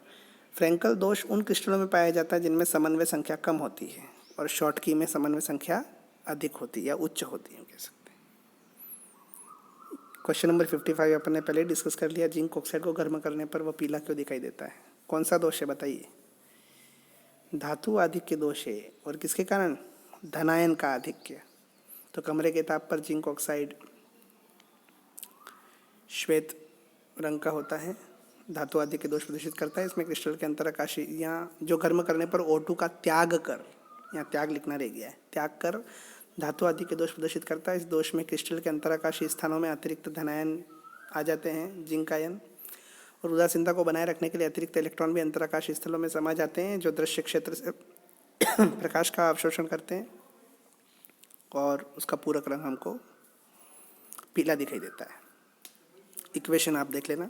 फ्रैंकल दोष उन क्रिस्टलों में पाया जाता है जिनमें समन्वय संख्या कम होती है और शॉटकी में समन्वय संख्या अधिक होती है या उच्च होती है, कह सकते हैं। क्वेश्चन नंबर 55 अपन ने पहले डिस्कस कर लिया। जिंक ऑक्साइड को गर्म करने पर वह पीला क्यों दिखाई देता है? कौन सा दोष है बताइए? धातु आधिक्य दोष है। और किसके कारण? धनायन का आधिक्य। तो कमरे के ताप पर जिंक ऑक्साइड श्वेत रंग का होता है, धातु आदि के दोष प्रदर्शित करता है। इसमें क्रिस्टल के अंतराकाशी या जो गर्म करने पर O2 का त्याग कर, यहाँ त्याग लिखना रह गया है, त्याग कर धातु आदि के दोष प्रदर्शित करता है। इस दोष में क्रिस्टल के अंतराकाशी स्थानों में अतिरिक्त धनायन आ जाते हैं, जिंक आयन, और उदासीनता को बनाए रखने के लिए अतिरिक्त इलेक्ट्रॉन भी अंतराकाशी स्थलों में समा जाते हैं जो दृश्य क्षेत्र से प्रकाश का अवशोषण करते हैं और उसका पूरक रंग हमको पीला दिखाई देता है। इक्वेशन आप देख लेना।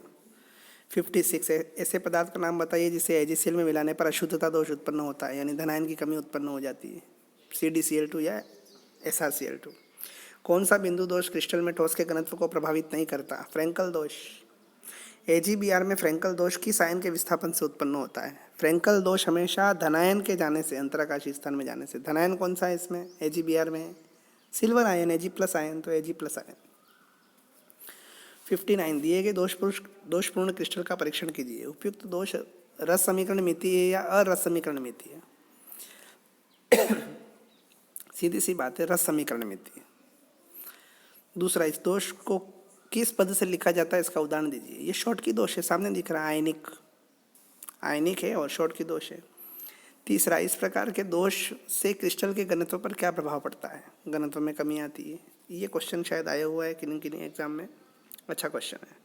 56 ऐसे पदार्थ का नाम बताइए जिसे AgCl में मिलाने पर अशुद्धता दोष उत्पन्न होता है, यानी धनायन की कमी उत्पन्न हो जाती है, CdCl2 या SrCl2। कौन सा बिंदु दोष क्रिस्टल में ठोस के घनत्व को प्रभावित नहीं करता? फ्रैंकल दोष। AgBr में फ्रैंकल दोष किस आयन के विस्थापन से उत्पन्न होता है? फ्रैंकल दोष हमेशा धनायन के जाने से, अंतराकाशी स्थान में जाने से। धनायन कौन सा है इसमें? AgBr में सिल्वर आयन, Ag+ आयन, तो Ag+ आयन। 59 दिए गए दोषपूर्ण क्रिस्टल का परीक्षण कीजिए। उपयुक्त दोष रस समीकरण मिति है या अरस समीकरण मिति है? सीधी सी बात है, रस समीकरण मिति है। दूसरा, इस दोष को किस पद से लिखा जाता है, इसका उदाहरण दीजिए। ये शॉर्ट की दोष है, सामने दिख रहा है, आयनिक है और शॉर्ट की दोष है। तीसरा, इस प्रकार के दोष से क्रिस्टल के घनत्व पर क्या प्रभाव पड़ता है? घनत्व में कमी आती है। ये क्वेश्चन शायद आया हुआ है किन्हीं किन्हीं एग्जाम में, अच्छा क्वेश्चन है।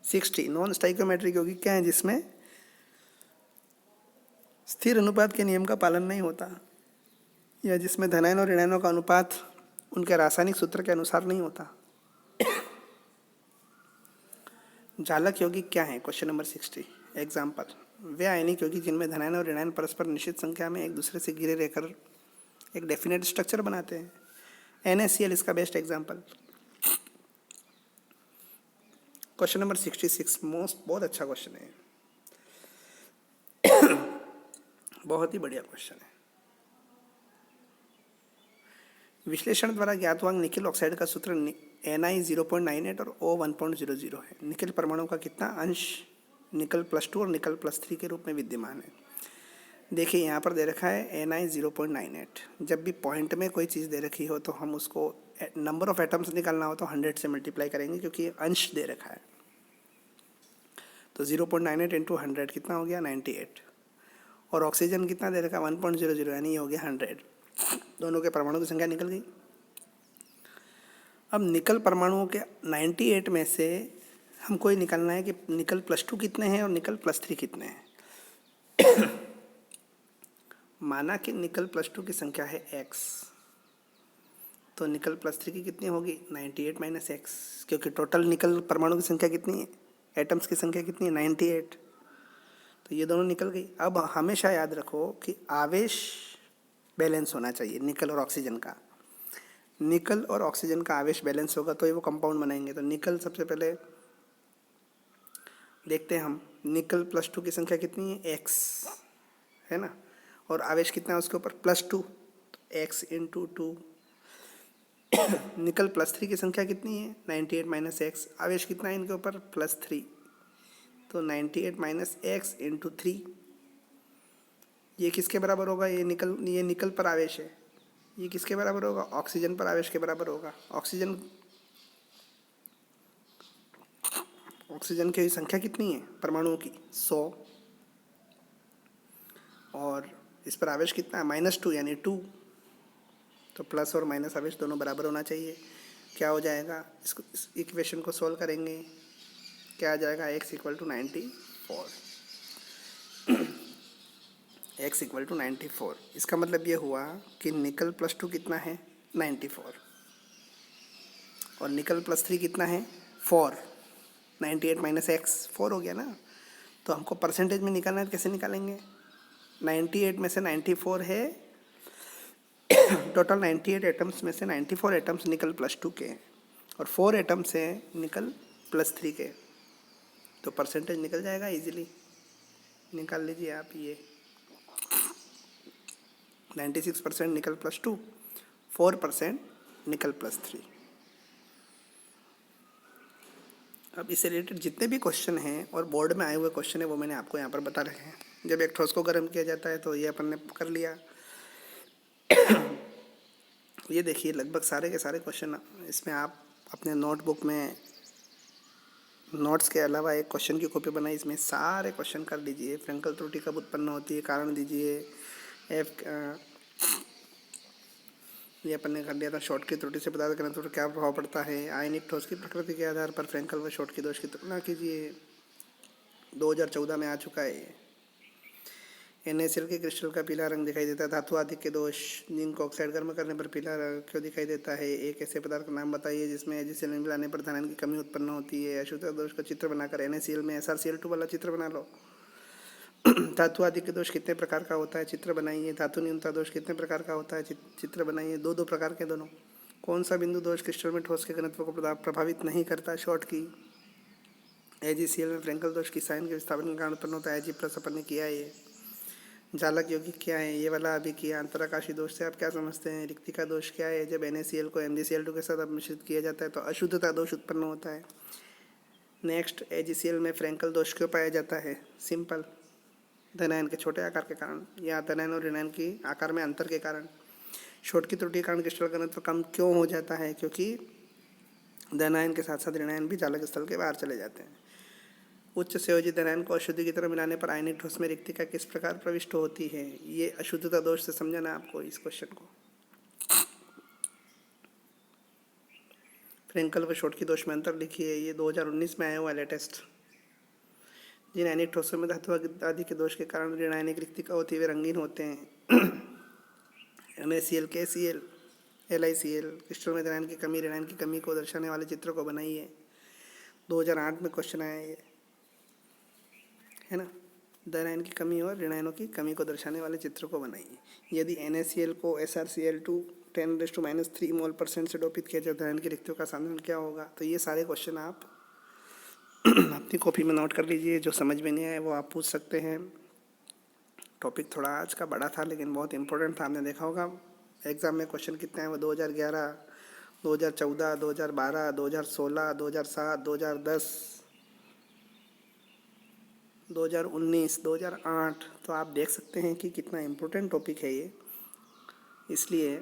60 नॉन स्टाइकोमेट्रिक यौगिक क्या है जिसमें स्थिर अनुपात के नियम का पालन नहीं होता, या जिसमें धनायन और ऋणायनों का अनुपात उनके रासायनिक सूत्र के अनुसार नहीं होता? जालक यौगिक क्या है? Question number 60 example. वे आयनिक यौगिक जिनमें धनायन और ऋणायन परस्पर निश्चित संख्या में एक दूसरे से घिरे रहकर एक डेफिनेट स्ट्रक्चर बनाते हैं। NaCl इसका बेस्ट एग्जाम्पल। क्वेश्चन नंबर 66 बहुत अच्छा क्वेश्चन है, बहुत ही बढ़िया क्वेश्चन है। विश्लेषण द्वारा ज्ञातवांग निकेल ऑक्साइड का सूत्र Na 0.98 और O 1.00 है। निकेल परमाणु का कितना अंश निकल +2 और निकल +3 के रूप में विद्यमान है? देखिए यहाँ पर दे रखा है Na 0.98। जब भी पॉइंट में कोई चीज़ दे रखी हो तो हम उसको नंबर ऑफ एटम्स निकालना हो तो 100 से मल्टीप्लाई करेंगे, क्योंकि अंश दे रखा है। तो 0.98 इंटू 100 कितना हो गया? 98। और ऑक्सीजन कितना दे रखा है? 1.00, यानी ये हो गया 100। दोनों के परमाणु की संख्या निकल गई। अब निकल परमाणुओं के 98 में से हमको ये निकालना है कि निकल +2 कितने हैं और निकल +3 कितने हैं। माना कि निकल +2 की संख्या है x, तो निकल +3 की कितनी होगी? 98 - x, क्योंकि टोटल निकल परमाणु की संख्या कितनी है, एटम्स की संख्या कितनी है? 98। तो ये दोनों निकल गई। अब हमेशा याद रखो कि आवेश बैलेंस होना चाहिए निकल और ऑक्सीजन का। निकल और ऑक्सीजन का आवेश बैलेंस होगा तो ये वो कंपाउंड बनाएंगे। तो निकल सबसे पहले देखते हैं हम, निकल +2 की संख्या कितनी है? x है ना, और आवेश कितना है उसके ऊपर? +2, तो x × 2। निकल +3 की संख्या कितनी है? 98 - x, आवेश कितना है इनके ऊपर? +3, तो 98 - x × 3। ये किसके बराबर होगा? ये निकल पर आवेश है, ये किसके बराबर होगा? ऑक्सीजन पर आवेश के बराबर होगा। ऑक्सीजन की संख्या कितनी है परमाणुओं की? 100, और इस पर आवेश कितना है? -2, यानी 2। तो प्लस और माइनस आवेश दोनों बराबर होना चाहिए। क्या हो जाएगा? इस इक्वेशन को सॉल्व करेंगे, क्या आ जाएगा? x = 94। x = 94। इसका मतलब ये हुआ कि निकल +2 कितना है? 94, और निकल +3 कितना है? 4। 98 - x 4 हो गया ना। तो हमको परसेंटेज में निकालना है, कैसे निकालेंगे? 98 में से 94 है, टोटल 98 एटम्स में से 94 एटम्स निकल +2 के और 4 एटम्स हैं निकल +3 के, तो परसेंटेज निकल जाएगा इजीली। निकाल लीजिए आप ये 96% निकल +2, 4% निकल +3। अब इससे रिलेटेड जितने भी क्वेश्चन हैं और बोर्ड में आए हुए क्वेश्चन है वो मैंने आपको यहाँ पर बता रखे हैं। जब एक ठोस को गर्म किया जाता है तो ये अपन ने कर लिया। ये देखिए लगभग सारे के सारे क्वेश्चन इसमें आप अपने नोटबुक में नोट्स के अलावा एक क्वेश्चन की कॉपी बनाई, इसमें सारे क्वेश्चन कर लीजिए। फ्रेंकल त्रुटि कब उत्पन्न होती है, कारण दीजिए। ये अपन ने कर लिया था। शॉर्ट की त्रुटि से पदार्थ घनत्व पर क्या प्रभाव पड़ता है। आयनिक ठोस की प्रकृति के आधार पर फ्रेंकल व शॉर्ट की दोष की तुलना कीजिए। 2014 में आ चुका है ये। NaCl के क्रिस्टल का पीला रंग दिखाई देता है। धातु आदि के दोष। जिंक ऑक्साइड गर्म करने पर पीला रंग क्यों दिखाई देता है। एक ऐसे पदार्थ का नाम बताइए जिसमें HCl मिलाने पर धनायन की कमी उत्पन्न होती है। अशुद्धता दोष का चित्र बनाकर NaCl में SrCl2 वाला चित्र बना लो। धातु आदि के दोष कितने प्रकार का होता है, चित्र बनाइए। धातु न्यूनता दोष कितने प्रकार का होता है, चित्र बनाइए। दो प्रकार के दोनों। कौन सा बिंदु दोष क्रिस्टल में ठोस के घनत्व को प्रभावित नहीं करता, शॉर्ट की। AgCl में फ्रेंकल दोष की साइन के विस्थापन के कारण उत्पन्न होता है। Ag+ अपन ने किया है ये। जालक यौगिक क्या है, ये वाला अभी किया। अंतराकाशी दोष से आप क्या समझते हैं। रिक्तिका दोष क्या है, जब NaCl को MgCl2 के साथ मिश्रित किया जाता है तो अशुद्धता दोष उत्पन्न होता है। नेक्स्ट, AgCl में फ्रेंकल दोष क्यों पाया जाता है। सिंपल, धनायन के छोटे आकार के कारण या धनायन और ऋणायन की आकार में अंतर के कारण। शॉर्ट की त्रुटि के कारण क्रिस्टल घनत्व कम क्यों हो जाता है, क्योंकि धनायन के साथ साथ ऋणायन भी जालक स्थल के बाहर चले जाते हैं। उच्च संयोजित धनायन को अशुद्धि की तरह मिलाने पर आयनिक ठोस में रिक्तिका किस प्रकार प्रविष्ट होती है। ये अशुद्धता दोष से समझना आपको इस क्वेश्चन को। फ्रेंकल व शॉर्ट की दोष में अंतर लिखिए। ये 2019 में आया हुआ लेटेस्ट। जिन आयनिक ठोसों में धातु आदि के दोष के कारण ऋणायनिक रिक्तिका होती है वे रंगीन होते हैं। NaCl, KCl, LiCl। क्रिस्टल में धनायन की कमी, ऋणायन की कमी को दर्शाने वाले चित्र को बनाइए। 2008 में क्वेश्चन आया ये, है ना। धनायन की कमी और ऋणायनों की कमी को दर्शाने वाले चित्र को बनाइए। यदि NaCl को SrCl2 10⁻³ मोल% से डोपित किया जाए, धनायन की रिक्तियों का साधन क्या होगा। तो ये सारे क्वेश्चन आप अपनी कॉपी में नोट कर लीजिए। जो समझ में नहीं आए वो आप पूछ सकते हैं। टॉपिक थोड़ा आज का बड़ा था लेकिन बहुत इंपॉर्टेंट था। आपने देखा होगा एग्ज़ाम में क्वेश्चन कितने हैं वो 2011, 2014, 2012, 2016, 2007, 2010, 2019, 2008। तो आप देख सकते हैं कि कितना इम्पोर्टेंट टॉपिक है ये। इसलिए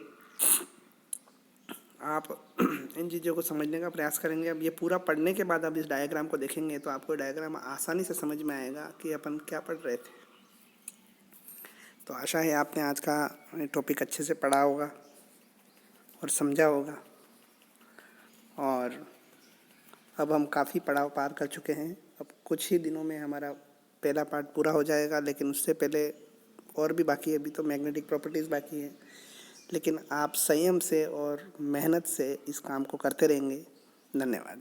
आप इन चीज़ों को समझने का प्रयास करेंगे। अब ये पूरा पढ़ने के बाद आप इस डायग्राम को देखेंगे तो आपको डायग्राम आसानी से समझ में आएगा कि अपन क्या पढ़ रहे थे। तो आशा है आपने आज का टॉपिक अच्छे से पढ़ा होगा और समझा होगा। और अब हम काफ़ी पड़ाव पार कर चुके हैं। अब कुछ ही दिनों में हमारा पहला पार्ट पूरा हो जाएगा, लेकिन उससे पहले और भी बाकी है। अभी तो मैग्नेटिक प्रॉपर्टीज़ बाकी है, लेकिन आप संयम से और मेहनत से इस काम को करते रहेंगे। धन्यवाद।